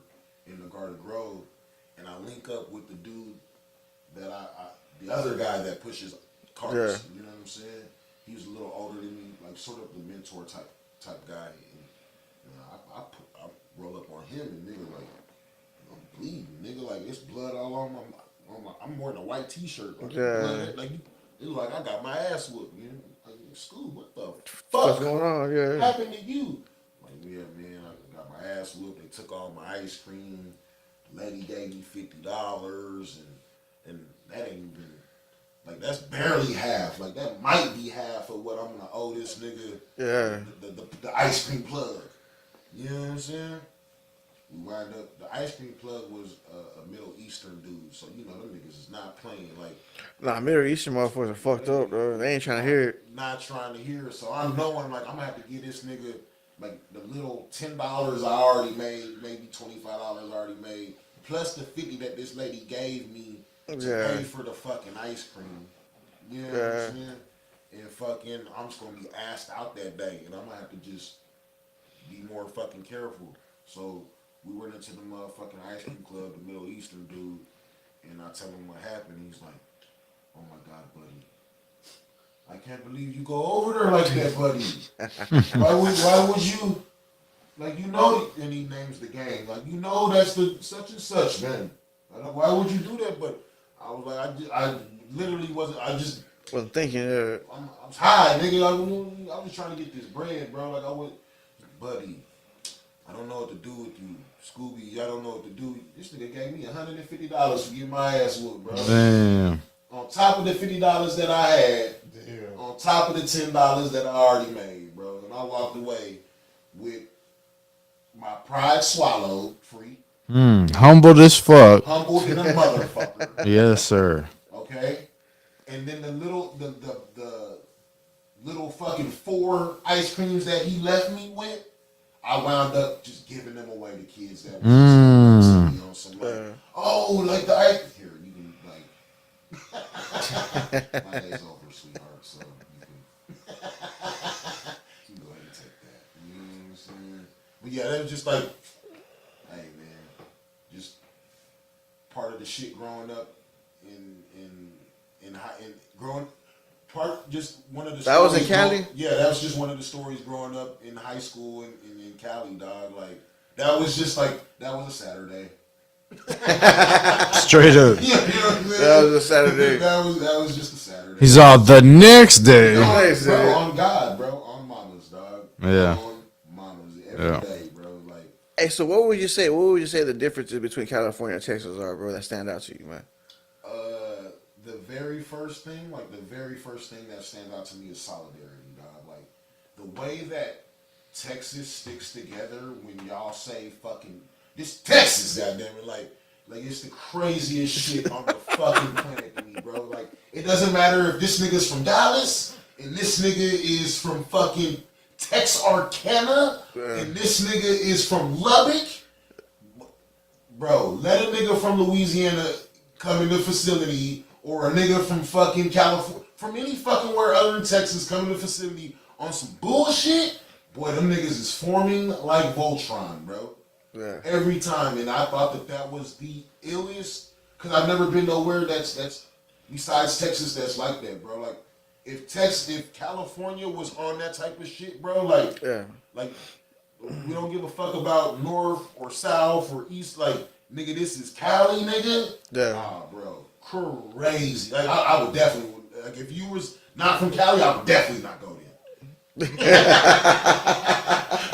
in the Garden Grove, and I link up with the dude that the other guy that pushes carts. Yeah. You know what I'm saying? He was a little older than me, like sort of the mentor type guy. And I roll up on him, and nigga like, I'm bleeding, nigga, like it's blood all on I'm wearing a white T-shirt. Like, Yeah. like it look like I got my ass whooped. Man. Like, Skub, what the What's fuck going on? Yeah. happened to you? Like, yeah, man, I got my ass whooped. They took all my ice cream. The lady gave me $50, and that ain't even. Like, that's barely half. Like, that might be half of what I'm gonna owe this nigga. Yeah. The ice cream plug. You know what I'm saying? We wind up. The ice cream plug was a Middle Eastern dude, so you know them niggas is not playing. Like, Nah, Middle Eastern motherfuckers are fucked up, bro. They ain't trying to hear it. not trying to hear it. So I'm knowing like I'm gonna have to give this nigga like the little $10 I already made, maybe $25 I already made, plus the 50 that this lady gave me to pay for the fucking ice cream. You know what I'm saying? And fucking, I'm just gonna be asked out that day, and I'm gonna have to just be more fucking careful. So we went into the motherfucking ice cream club, the Middle Eastern dude, and I tell him what happened. He's like, "Oh my God, buddy, I can't believe you go over there like that, buddy. Why would you, like, you know," and he names the gang, like, you know that's the such and such, man. Why would you do that? But I was like, I literally wasn't, Wasn't thinking, I'm high, nigga. I was trying to get this bread, bro. Like, I would, buddy, I don't know what to do with you. Scooby, I don't know what to do. This nigga gave me $150 to get my ass whooped, bro. Damn. On top of the $50 that I had, on top of the $10 that I already made, bro. And I walked away with my pride swallowed, free. Humbled as fuck. Humbled in a motherfucker. Yes, sir. Okay? And then the little fucking 4 ice creams that he left me with, I wound up just giving them away to kids that was on some like, oh, like the ice here, you can like my day's over, sweetheart, so you can go ahead and take that. You know what I'm saying? But yeah, that was just like, hey man, just part of the shit growing up in growing part, just one of the That was in stories Cali? Yeah, that was just one of the stories growing up in high school in Cali, dog. Like, that was just like, that was a Saturday. Straight up. Yeah, you know what I'm saying? That was a Saturday. that was just a Saturday. He's all the next day. No, bro, on God, bro. On mamas, dog. Yeah. On mamas. Every day, bro. Like, Hey, so what would you say? What would you say the differences between California and Texas are, bro? That stand out to you, man. the very first thing that stands out to me is solidarity, dog. Like, the way that Texas sticks together when y'all say fucking, this Texas, goddammit, like it's the craziest shit on the fucking planet to me, bro. Like, it doesn't matter if this nigga's from Dallas and this nigga is from fucking Texarkana and this nigga is from Lubbock. Bro, let a nigga from Louisiana come in the facility, or a nigga from fucking California, from any fucking where other than Texas, come in the facility on some bullshit. Boy, them niggas is forming like Voltron, bro. Yeah. Every time, and I thought that was the illest, because I've never been nowhere that's besides Texas that's like that, bro. Like, if California was on that type of shit, bro, like we don't give a fuck about north or south or east, like, nigga, this is Cali, nigga. Yeah. Ah, bro, crazy. Like, I would definitely, like, if you was not from Cali, I would definitely not go there.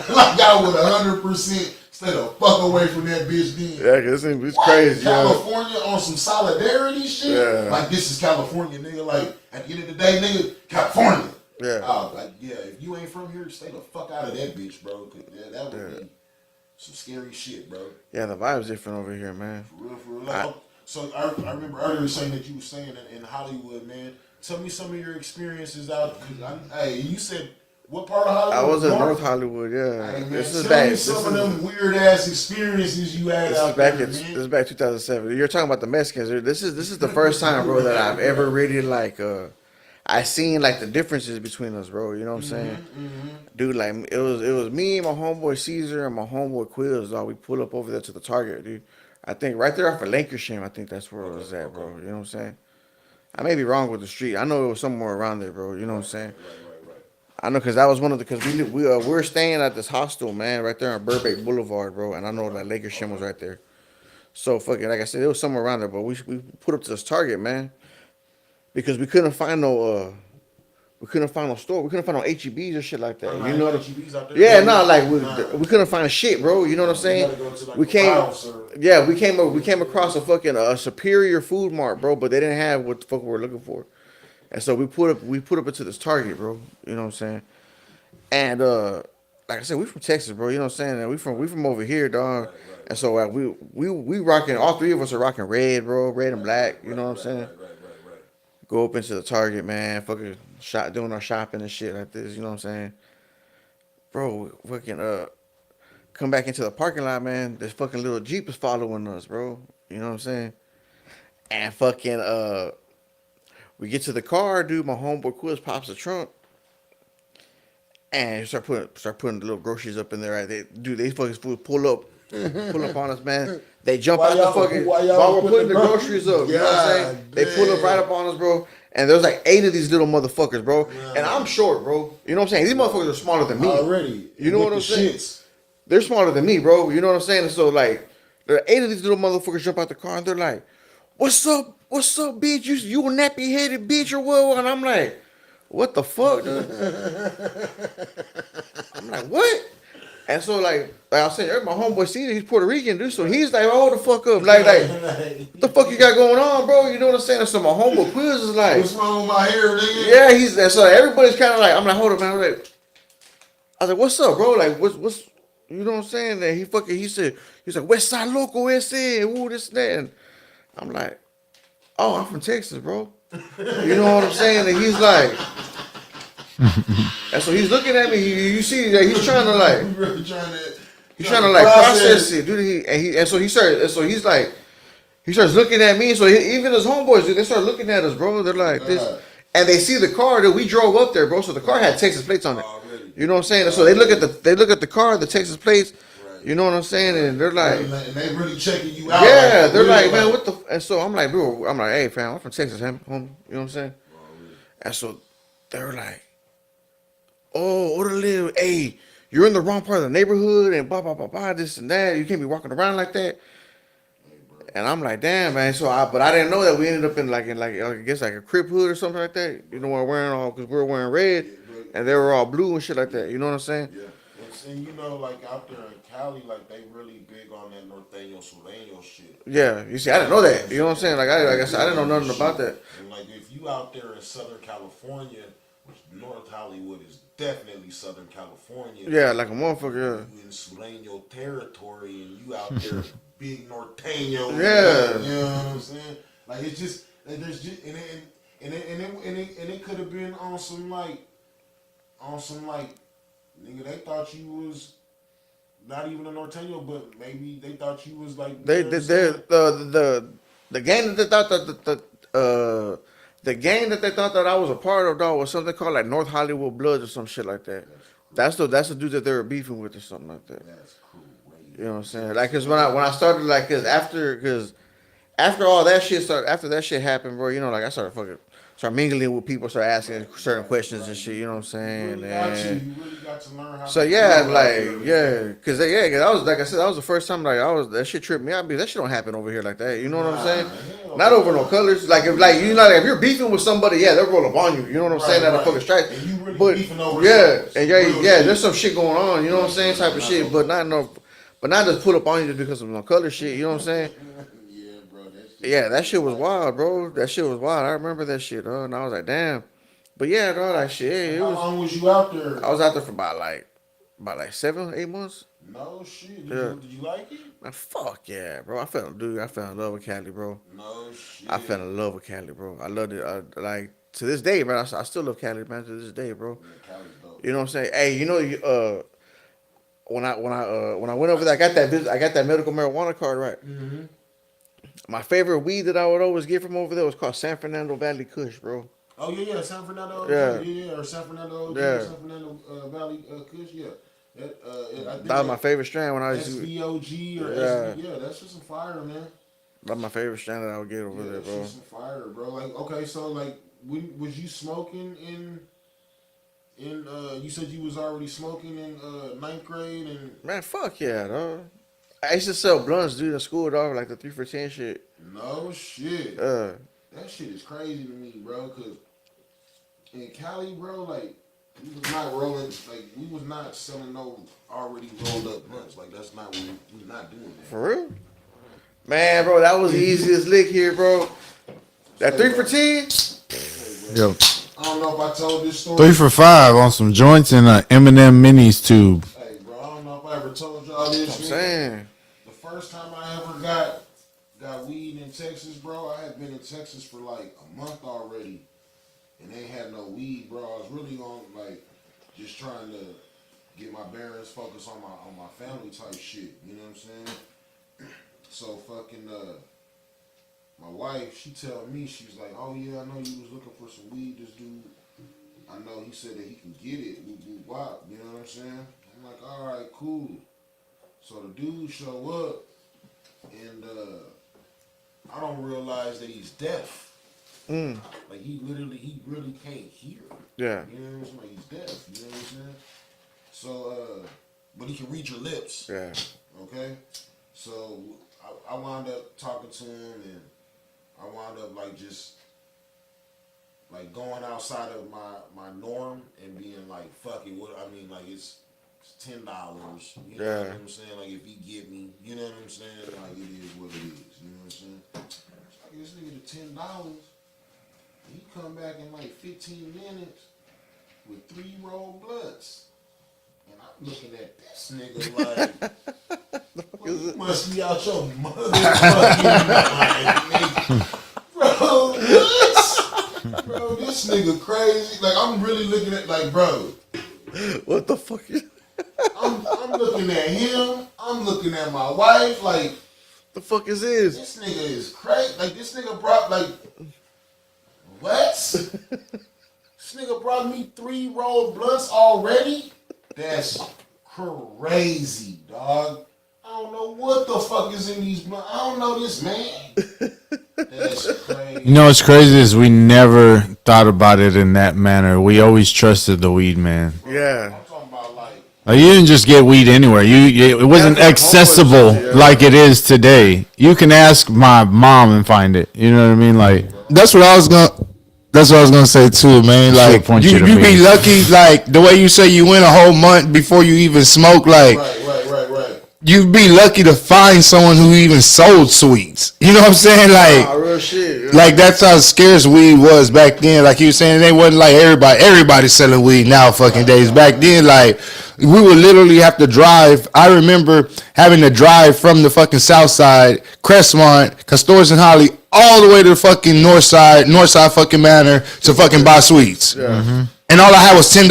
Like, I would 100% stay the fuck away from that bitch then. Yeah, cause it's crazy. California on some solidarity shit? Yeah. Like, this is California, nigga. Like, at the end of the day, nigga, California. Yeah. Like, yeah, if you ain't from here, stay the fuck out of that bitch, bro. Cause that would be some scary shit, bro. Yeah, the vibe's different over here, man. For real. Like, so I remember earlier saying that you were saying in Hollywood, man. Tell me some of your experiences out. Hey, you said, what part of Hollywood? I was in North Hollywood, yeah. Hey, man, this is tell back. me some of them weird ass experiences you had out there, man. This is back 2007. You're talking about the Mexicans. This is the first time, bro, that I've ever really like I seen like the differences between us, bro. You know what I'm saying? Dude, like it was me, my homeboy Caesar, and my homeboy Quills. Dog, we pull up over there to the Target, dude. I think right there off of Lancashire, I think that's where it was at, bro. You know what I'm saying? I may be wrong with the street. I know it was somewhere around there, bro. You know what I'm saying? Right. I know, cause that was one of the, cause we were staying at this hostel, man, right there on Burbank Boulevard, bro. And I know that Laker Shim was right there. So fucking like I said, it was somewhere around there. But we put up to this Target, man, because we couldn't find no store. We couldn't find no HEBs or shit like that. You know? Yeah, no, like we couldn't find shit, bro. You know what I'm saying? We came, yeah, we came across a fucking Superior Food Mart, bro, but they didn't have what the fuck we were looking for, and so we put up into this Target, bro. You know what I'm saying? And like I said, we from Texas, bro. You know what I'm saying? And we from over here, dog. And so we rocking. All three of us are rocking red, bro, red and black. You know what I'm saying? Go up into the Target, man. Fucking doing our shopping and shit like this. You know what I'm saying? Bro, fucking come back into the parking lot, man. This fucking little Jeep is following us, bro. You know what I'm saying? And fucking we get to the car, dude. My homeboy Quiz pops the trunk. And start putting the little groceries up in there. Right? They fucking pull up on us, man. They jump out the fucking while we're putting the groceries up. You know what I'm saying? They pull up right up on us, bro. And there's like 8 of these little motherfuckers, bro. And I'm short, bro. You know what I'm saying? These motherfuckers are smaller than me. Already. You know what I'm saying? They're smaller than me, bro. You know what I'm saying? And so like, there are 8 of these little motherfuckers jump out the car and they're like, "What's up? What's up, bitch? You a nappy headed bitch or what?" And I'm like, "What the fuck, dude?" I'm like, "What?" And so like I was saying, my homeboy sees it, he's Puerto Rican, dude. So he's like, "Hold the fuck up." Like, what the fuck you got going on, bro? You know what I'm saying? And so my homeboy Quiz is like, "What's wrong with my hair, nigga?" Yeah, he's there. So everybody's kind of like, I'm like, "Hold up, man." I was like, "What's up, bro? Like, what's you know what I'm saying?" And he's like, "West Side Local SA, ooh, this and that." And I'm like, "Oh, I'm from Texas, bro." You know what I'm saying? And he's like, and so he's looking at me. You see that he's trying to like, he's trying to like process it, dude. He starts looking at me. So even his homeboys, dude, they start looking at us, bro. They're like this, and they see the car that we drove up there, bro. So the car had Texas plates on it. You know what I'm saying? So they look at the car, the Texas plates. You know what I'm saying? And they're like, and they really checking you out. Yeah, like, they're like, "Man, what the?" And so I'm like, "Bro," I'm like, "Hey, fam, I'm from Texas, home." You know what I'm saying? And so they're like, "Oh, orderly, hey, you're in the wrong part of the neighborhood, and blah blah blah blah, this and that. You can't be walking around like that." And I'm like, "Damn, man." So but I didn't know that we ended up in I guess like a Crip hood or something like that. You know, we're wearing all because we were wearing red, and they were all blue and shit like that. You know what I'm saying? Yeah. And you know, like out there in Cali, like they really big on that Norteño Sureño shit. Yeah, you see, I didn't know that. You know what I'm saying? Like I said, I didn't know nothing about that. And like if you out there in Southern California, which North Hollywood is definitely Southern California. Yeah, like a motherfucker. You in Sureño territory, and you out there big Norteño. Yeah, you know what I'm saying? Like it's just there's just and it could have been on some like. Nigga, they thought you was not even a Norteño, but maybe they thought you was like the gang that they thought the gang that they thought that I was a part of, dog, was something called like North Hollywood Bloods or some shit like that. That's the dude that they were beefing with or something like that. That's cool. You know what I'm saying? Like, cause when I started like, after all that shit started, after that shit happened, bro, you know, like I started mingling with people, start asking certain questions and shit. You know what I'm saying? You really got to learn how. So yeah, cause I was like I said, that was the first time that shit tripped me out because that shit don't happen over here like that. You know what I'm saying? Not over no colors. Like if you're beefing with somebody, yeah, they'll roll up on you. You know what I'm saying? At a fucking strike. And you really beefing over there's some shit going on. You know what I'm saying? Type of shit, but not just pull up on you just because of no color shit. You know what I'm saying? Yeah, that shit was wild, bro. That shit was wild. I remember that shit, and I was like, damn. But yeah, dog, like shit. How long was you out there? I was out there for about 7, 8 months. No shit. Did you like it? Man, fuck yeah, bro. I fell in love with Cali, bro. No shit. I fell in love with Cali, bro. I loved it. Like to this day, man. I still love Cali, man. To this day, bro. Yeah, Cali's dope. You know what I'm saying? Hey, you know, when I went over there, I got that medical marijuana card, right? Mm-hmm. My favorite weed that I would always get from over there was called San Fernando Valley Kush, bro. Oh yeah, San Fernando. Yeah, or San Fernando. Yeah. San Fernando Valley Kush. Yeah. That was my favorite strand when I was SVOG or yeah. SV. Yeah, that's just some fire, man. That's my favorite strand that I would get over there, bro. That's just some fire, bro. Like, okay, so like, when was you smoking in? You said you was already smoking in 9th grade and. Man, fuck yeah, dog. I used to sell blunts, dude, in school, dog, like the 3 for 10 shit. No shit. Uh, That shit is crazy to me, bro. Cause in Cali, bro, like we was not rolling, like we was not selling no already rolled up blunts. Like that's not what we not doing that. for real? Man, bro, that was the easiest lick here, bro. That 3 for 10? Yo, I don't know if I told this story. 3 for $5 on some joints and a M&M minis tube. Hey, bro, I don't know if I ever told y'all this. I'm nigga. saying. The first time I ever got weed in Texas, bro, I had been in Texas for like a month already, and they had no weed, bro. I was really on like just trying to get my bearings focused on my family type shit. You know what I'm saying? So fucking my wife, she tell me, she's like, oh yeah, I know you was looking for some weed. This dude, I know he said that he can get it. Whoop, whoop, wop. You know what I'm saying? I'm like, all right, cool. So the dude show up, and I don't realize that he's deaf. Like he really can't hear. Yeah. You know what I'm saying? Like he's deaf. You know what I'm saying? So, but he can read your lips. Yeah. Okay. So I wound up talking to him, and I wound up like just like going outside of my norm and being like, fuck it. What I mean, like it's $10. You know Yeah. what I'm saying? Like if he get me, you know what I'm saying? Like it is what it is. You know what I'm saying? So I give this nigga the $10. He come back in like 15 minutes with 3 rolled blunts. And I'm looking at this nigga like, well, you must be out your motherfucking mind, nigga. Bro, what? Bro, this nigga crazy. Like, I'm really looking at, like, bro. What the fuck is I'm looking at him. I'm looking at my wife. Like, the fuck is this? this nigga is crazy. Like, this nigga brought, like, what? This nigga brought me 3 rolled blunts already? That's crazy, dog. I don't know what the fuck is in these blunts. I don't know this man. That's crazy. You know what's crazy is we never thought about it in that manner. We always trusted the weed man. Yeah. I'm talking about like, Like, you didn't just get weed anywhere. It wasn't Yeah, accessible yeah. like it is today. You can ask my mom and find it. You know what I mean? Like, that's what I was gonna say too, man. Like, point you you to be me. lucky. Like the way you say you went a whole month before you even smoke. Like, right. you'd be lucky to find someone who even sold sweets. You know what I'm saying? Like, Real shit. like that's how scarce weed was back then. Like you were saying, it wasn't like everybody selling weed now fucking days. Back then, like, we would literally have to drive. I remember having to drive from the fucking south side, Crestmont, Castores and Holly, all the way to the fucking north side fucking Manor to fucking buy sweets. Yeah. And all I had was $10.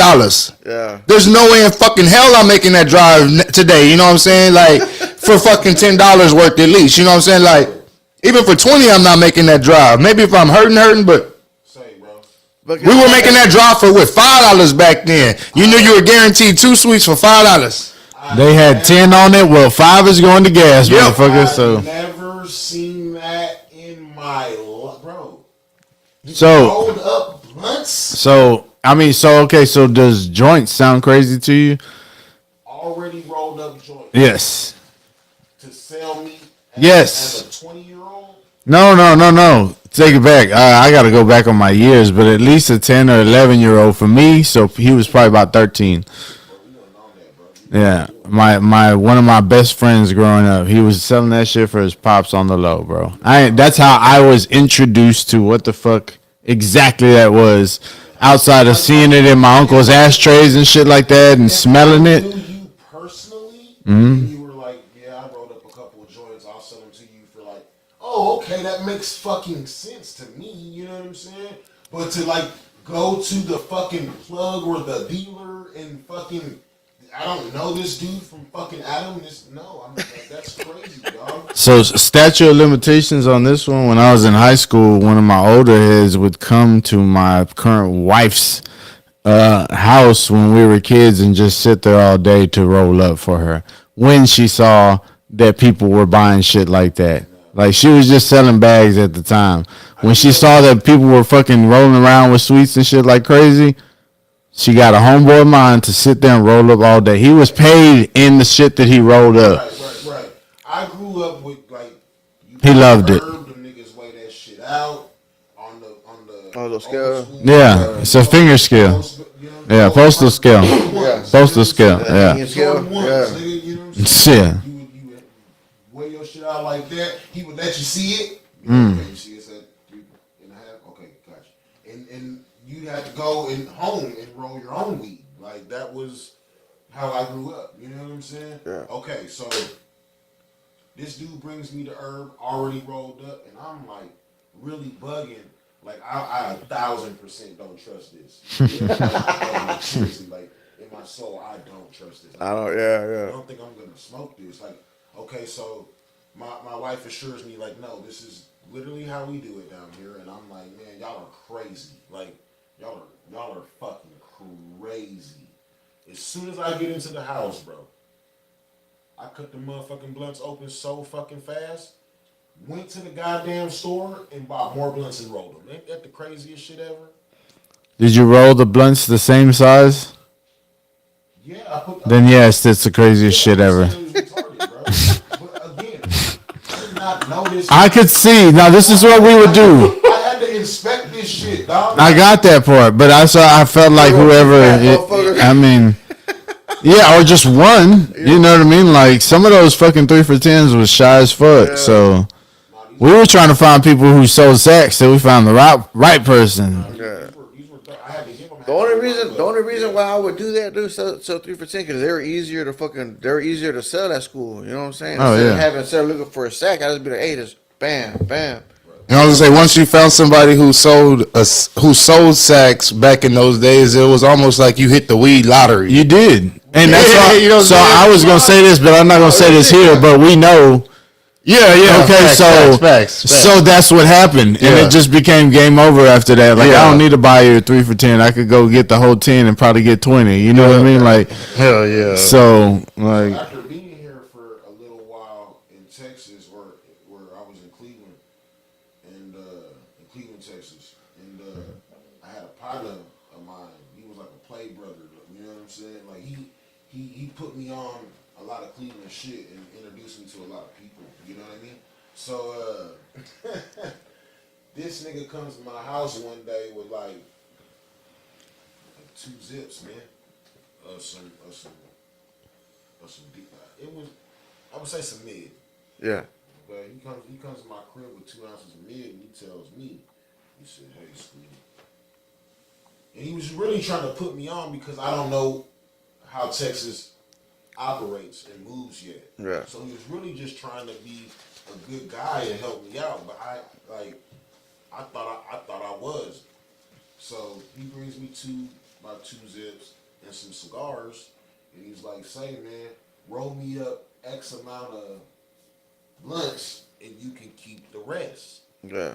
Yeah. There's no way in fucking hell I'm making that drive today. You know what I'm saying? Like, for fucking $10 worth at least. You know what I'm saying? Like, even for 20, I'm not making that drive. Maybe if I'm hurting, but Say, bro. But we were making that drive for what, $5 back then. You knew you were guaranteed 2 sweets for $5. They had 10 on it. Well, 5 is going to gas, Yep. motherfucker. I've So, never seen that in my life, bro. so, Rolled up blunts, so okay. So, does joints sound crazy to you? already rolled up joints Yes. to sell me Yes. as a 20-year-old. No. Take it back. I got to go back on my years, but at least a 10 or 11-year-old for me. So he was probably about 13. Bro, you don't know that, bro. Yeah, my one of my best friends growing up, he was selling that shit for his pops on the low, bro. That's how I was introduced to what the fuck exactly that was. Outside of seeing it in my uncle's ashtrays and shit like that, and smelling I it. knew you personally, and you were like, yeah, I rolled up a couple of joints. I'll sell them to you for like, oh, okay, that makes fucking sense to me. You know what I'm saying? But to like go to the fucking plug or the dealer and fucking, I don't know this dude from fucking Adam. I'm like, that's crazy, dog. So statute of limitations on this one. When I was in high school, one of my older heads would come to my current wife's house when we were kids and just sit there all day to roll up for her. When she saw that people were buying shit like that, like she was just selling bags at the time. When she saw that people were fucking rolling around with sweets and shit like crazy, she got a homeboy of mine to sit there and roll up all day. He was paid in the shit that he rolled up. Right. I grew up with like. He loved it. Them niggas weigh that shit out on the the scale. Yeah, it's a finger scale. Yeah, postal scale. Postal scale. Yeah. Yeah. You would weigh your shit out like that. He would let you see it. Okay, you see it's at 3.5. Okay, gotcha. And you had to go home and roll your own weed. Like that was how I grew up. You know what I'm saying? Yeah. Okay, so this dude brings me the herb already rolled up, and I'm like really bugging. Like I 1,000% don't trust this. Seriously, like in my soul, I don't trust this. I don't. I Yeah. don't think I'm gonna smoke this. Like, okay, so my wife assures me like, no, this is literally how we do it down here, and I'm like, man, y'all are crazy. Like, y'all are fucking crazy. As soon as I get into the house, bro, I cut the motherfucking blunts open so fucking fast. Went to the goddamn store and bought more blunts and rolled them. Ain't that the craziest shit ever? Did you roll the blunts the same size? Yeah, I put. Then yes, that's the craziest shit ever. But again, I did not know this. I could see. Now this is what we would do. I had to inspect this shit, dog. I got that part, but I felt like whoever. I mean, yeah, or just one. You know what I mean? Like some of those fucking 3 for 10s was shy as fuck. Yeah. So we were trying to find people who sold sex, so we found the right person. Yeah. These were, I had to give them The only reason why I would do that, dude, sell 3 for 10, because they were easier to sell at school. You know what I'm saying? Oh, Instead yeah. of having sell looking for a sack, I just be like, hey, just bam, bam. And I was gonna say, once you found somebody who sold sacks back in those days, it was almost like you hit the weed lottery. You did, and that's why. You know what So I'm saying? I was gonna say this, but I'm not gonna say this here. But we know. Yeah. Okay, facts. So that's what happened, and Yeah. it just became game over after that. Like Yeah. I don't need to buy you a 3 for 10. I could go get the whole 10 and probably get 20. You know what I mean? Like Hell yeah. so, like After being here for a little while in Texas, where I was in Cleveland, and in Cleveland, Texas, and I had a partner of mine. He was like a play brother. You know what I'm saying? Like he put me on a lot of Cleveland shit and introduced me to a lot of people. You know what I mean? So this nigga comes to my house one day with like 2 zips, man. Some deep. It was, I would say, some mid. Yeah. But he comes to my crib with 2 ounces of mid, and he tells me, he said, "Hey, Skub." And he was really trying to put me on because I don't know how Texas operates and moves yet. Yeah. So he was really just trying to be a good guy and help me out. But I thought I was. So he brings me about 2 zips and some cigars, and he's like, "Say, man, roll me up X amount of blunts, and you can keep the rest." Yeah.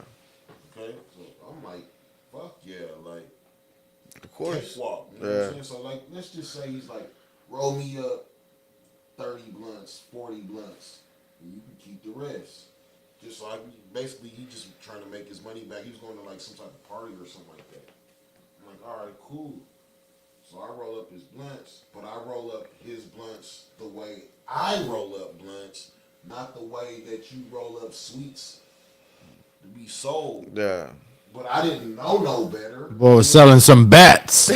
Okay, so I'm like, "Fuck yeah!" Like, Of course. cakewalk. You know what I'm saying? So like, let's just say he's like, "Roll me up 30 blunts, 40 blunts, and you can keep the rest." Just like basically, he just trying to make his money back. He was going to like some type of party or something like that. I'm like, all right, cool. So I roll up his blunts, but I roll up his blunts the way I roll up blunts, not the way that you roll up sweets to be sold. Yeah. But I didn't know no better. boy was selling some bats.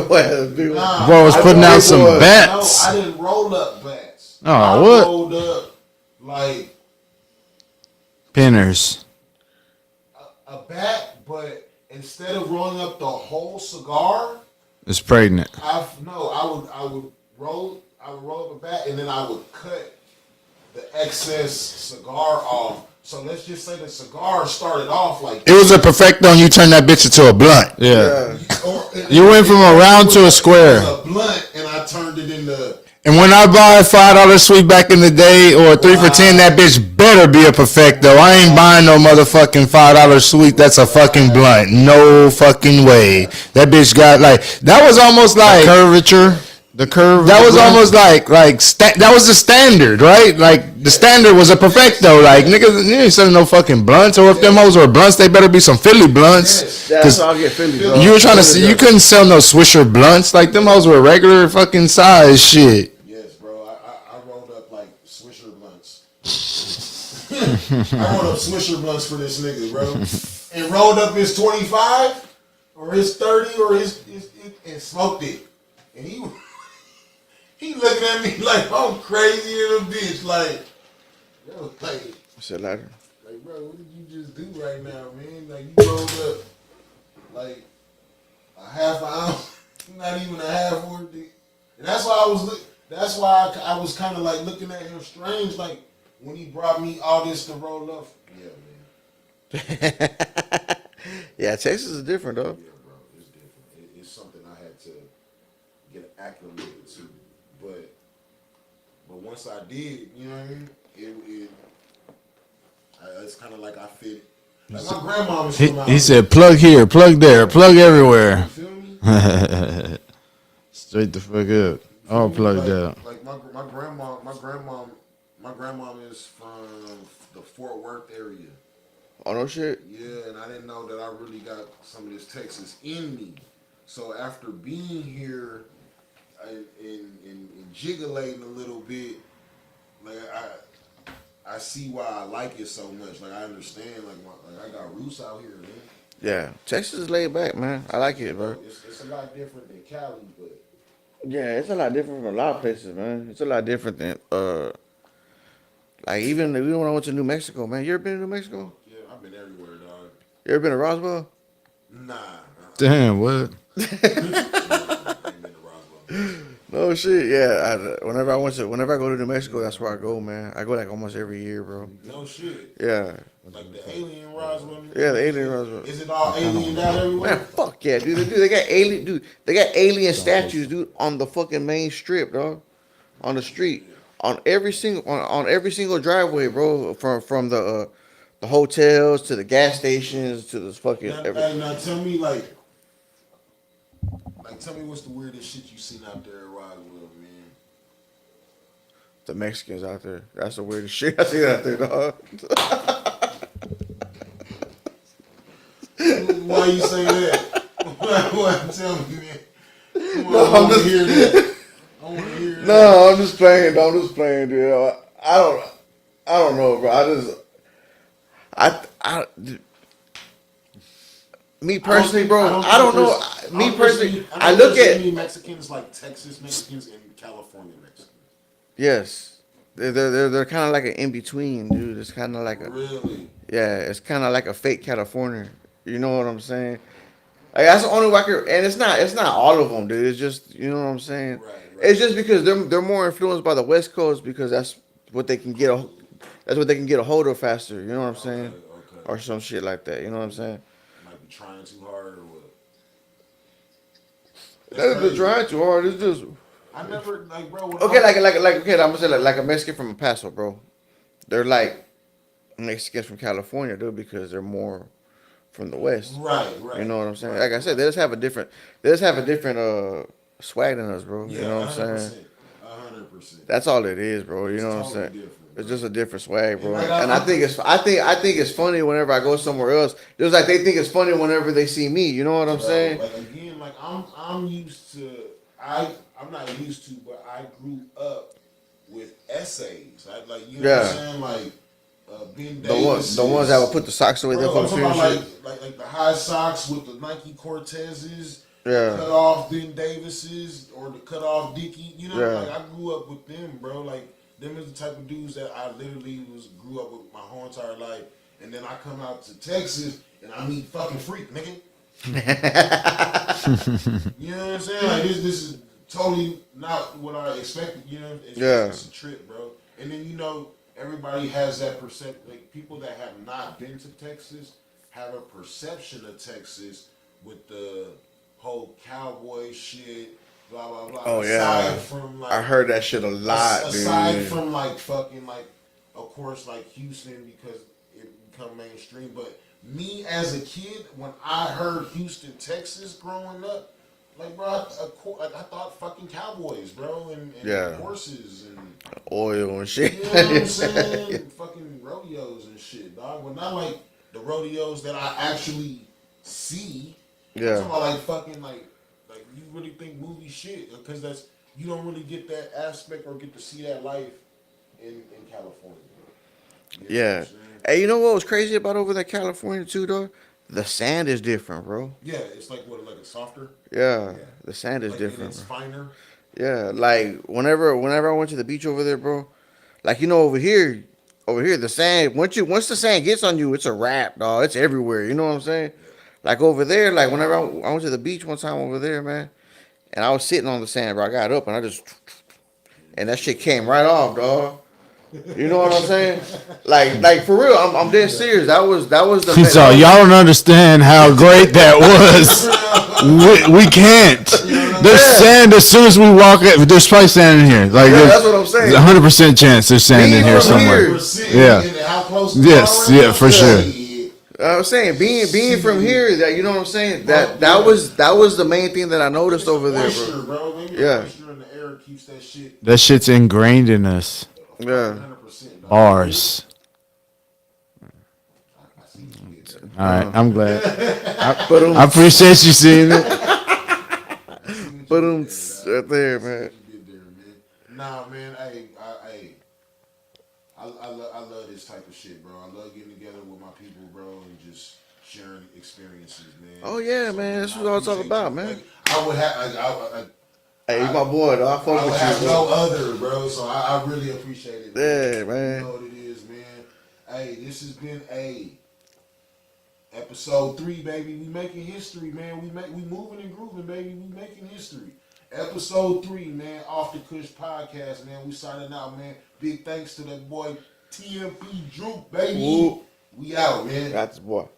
Well, dude. Nah, Boy was I putting didn't- out some No, bats. I didn't roll up bats. Oh, I what? rolled up like Pinners. a bat, but instead of rolling up the whole cigar, It's pregnant. I would roll up a bat, and then I would cut the excess cigar off. So let's just say the cigar started off like It was a perfecto, and you turned that bitch into a blunt. Yeah. or- You went from a round to a square. It was a blunt, and I turned it into. And when I buy a $5 sweet back in the day or a 3 for 10, that bitch better be a perfecto. I ain't buying no motherfucking $5 sweet. That's a fucking blunt. No fucking way. That bitch got like, that was almost like, Curvature. The curve. that was almost like that was the standard, right? Like the standard was a perfecto. Like niggas, you ain't selling no fucking blunts. Or if them hoes were blunts, they better be some Philly blunts. Yeah, that's all I get Philly, bro. You were trying to see, you couldn't sell no Swisher blunts. Like them hoes were regular fucking size shit. Yes, bro. I rolled up like Swisher blunts. I rolled up Swisher blunts for this nigga, bro, and rolled up his 25 or his 30 or his and smoked it, and he looking at me like I'm crazy in a bitch, like, yo, What's that lighter? like, bro, what did you just do right now, man? Like, you rolled up like a half an ounce, not even a half or and that's why I was kind of like looking at him strange, like when he brought me all this to roll up. Yeah, man. Yeah, Texas is different though. Yeah, bro, it's different. It's something I had to get acclimated to, but once I did, you know what I mean? It's kind of like I fit. Like my grandma was from out He here. said, plug here, plug there, plug everywhere. You feel me? Straight the fuck up. All plugged out. Like my grandma is from the Fort Worth area. Oh no shit. Yeah, and I didn't know that I really got some of this Texas in me. So after being here and jiggling a little bit, like I see why I like it so much. Like I understand. Like I got roots out here, man. Yeah, Texas is laid back, man. I like it, bro. It's a lot different than Cali, but Yeah, it's a lot different from a lot of places, man. It's a lot different than like even when I went to New Mexico, man. You ever been to New Mexico? yeah, I've been everywhere, dog. You ever been to Roswell? Nah, Damn, what? I ain't been to Roswell. No shit. Yeah. Whenever I go to New Mexico, that's where I go, man. I go like almost every year, bro. No shit. Yeah. Like the alien Roswell. Yeah, the alien Roswell. Is it all aliened out everywhere? Man, fuck yeah, dude. They got alien statues, dude, on the fucking main strip, dog. On the street. On every single driveway, bro. From the hotels to the gas stations to the fucking Now tell me tell me what's the weirdest shit you seen out there at Roswell, man? the Mexicans out there. That's the weirdest shit I see out there, dog. Why you say that? Why tell me, man? No, I want to hear that. I want to hear that. No, I'm just playing, dude. I don't know, bro. Me personally, bro, I don't know. Me personally, I look at Mexicans like Texas Mexicans and California Mexicans. yes, they're kind of like an in between, dude. It's kind of like a Really? yeah, it's kind of like a fake California. You know what I'm saying? Like that's the only way I could, and it's not all of them, dude. It's just you know what I'm saying. Right. It's just because they're more influenced by the West Coast because that's what they can get a hold of faster. You know what I'm saying? Okay. Or some shit like that. You know what I'm saying? Might be trying too hard or what? That's just trying too hard. It's just I never like, bro. okay. Okay. I'm gonna say like a Mexican from El Paso, bro. They're like Mexicans from California, dude, because they're more from the West. Right. You know what I'm saying? Right, Like I said, they just have a different swag than us, bro. Yeah, You know what I'm saying? 100%. That's all it is, bro. You know what I'm totally saying? different, It's just a different swag, bro. Like, And I think it's funny whenever I go somewhere else. Just like they think it's funny whenever they see me. You know what I'm saying? Like again, like I'm used to I'm not used to, but I grew up with essays. I like you know what I'm saying, like Ben Davis. The ones that would put the socks away. Bro, I'm talking about Shit. like the high socks with the Nike Cortezes, Yeah. cut off Ben Davises or the cut off Dickie. You know, Yeah. like I grew up with them, bro. Like them is the type of dudes that I literally grew up with my whole entire life. And then I come out to Texas and I meet fucking Freak, nigga. You know what I'm saying? Like this is totally not what I expected. You know, it's a trip, bro. And then you know everybody has that perception. Like people that have not been to Texas have a perception of Texas with the whole cowboy shit, blah blah blah. Oh yeah, from, like, I heard that shit a lot, aside dude. from like fucking like, of course, like Houston because it become mainstream. But me as a kid, when I heard Houston, Texas, growing up, like bro, I thought fucking cowboys, bro, and horses and oil and shit. you know what I'm saying? Fucking rodeos and shit, dog. But not like the rodeos that I actually see. Yeah. I'm talking about like fucking like you really think movie shit because that's you don't really get that aspect or get to see that life in California. Yeah. Hey, you know what was crazy about over there, California too, though? The sand is different, bro. Yeah, it's like what, like a softer. Yeah, Yeah. the sand is Like, and different, it's bro. finer. Yeah, like whenever I went to the beach over there, bro, like over here the sand once the sand gets on you, it's a wrap, dog. It's everywhere. You know what I'm saying? Like over there, like whenever I went to the beach one time over there, man, and I was sitting on the sand, bro. I got up and and that shit came right off, dog. You know what I'm saying? Like for real, I'm dead serious. That was the. So y'all don't understand how great that was. We can't. There's sand as soon as we walk in. There's probably sand in here. Like that's what I'm saying. There's 100% chance there's sand in here somewhere. Yeah. Yes. Yeah. For sure. I was saying, being from here, that you know what I'm saying. That was the main thing that I noticed over there, bro. Yeah. That shit's ingrained in us. Yeah. Bars. All right, I'm glad. I appreciate you seeing it. But right there, man. Nah, man. I love this type of shit, bro. I love getting together with my people, bro, and just sharing experiences, man. Oh yeah, man. That's what it's all about, man. Like, I would have. Hey, you my boy, though. I fuck I would with have you, no bro. other, bro. So I really appreciate it. Yeah, man. You know what it is, man. Hey, this has been episode 3, baby. We making history, man. We moving and grooving, baby. We making history. Episode 3, man. Off the Kush podcast, man. We signing out, man. Big thanks to that boy TMP Droop, baby. Woo. We out, man. Got this boy.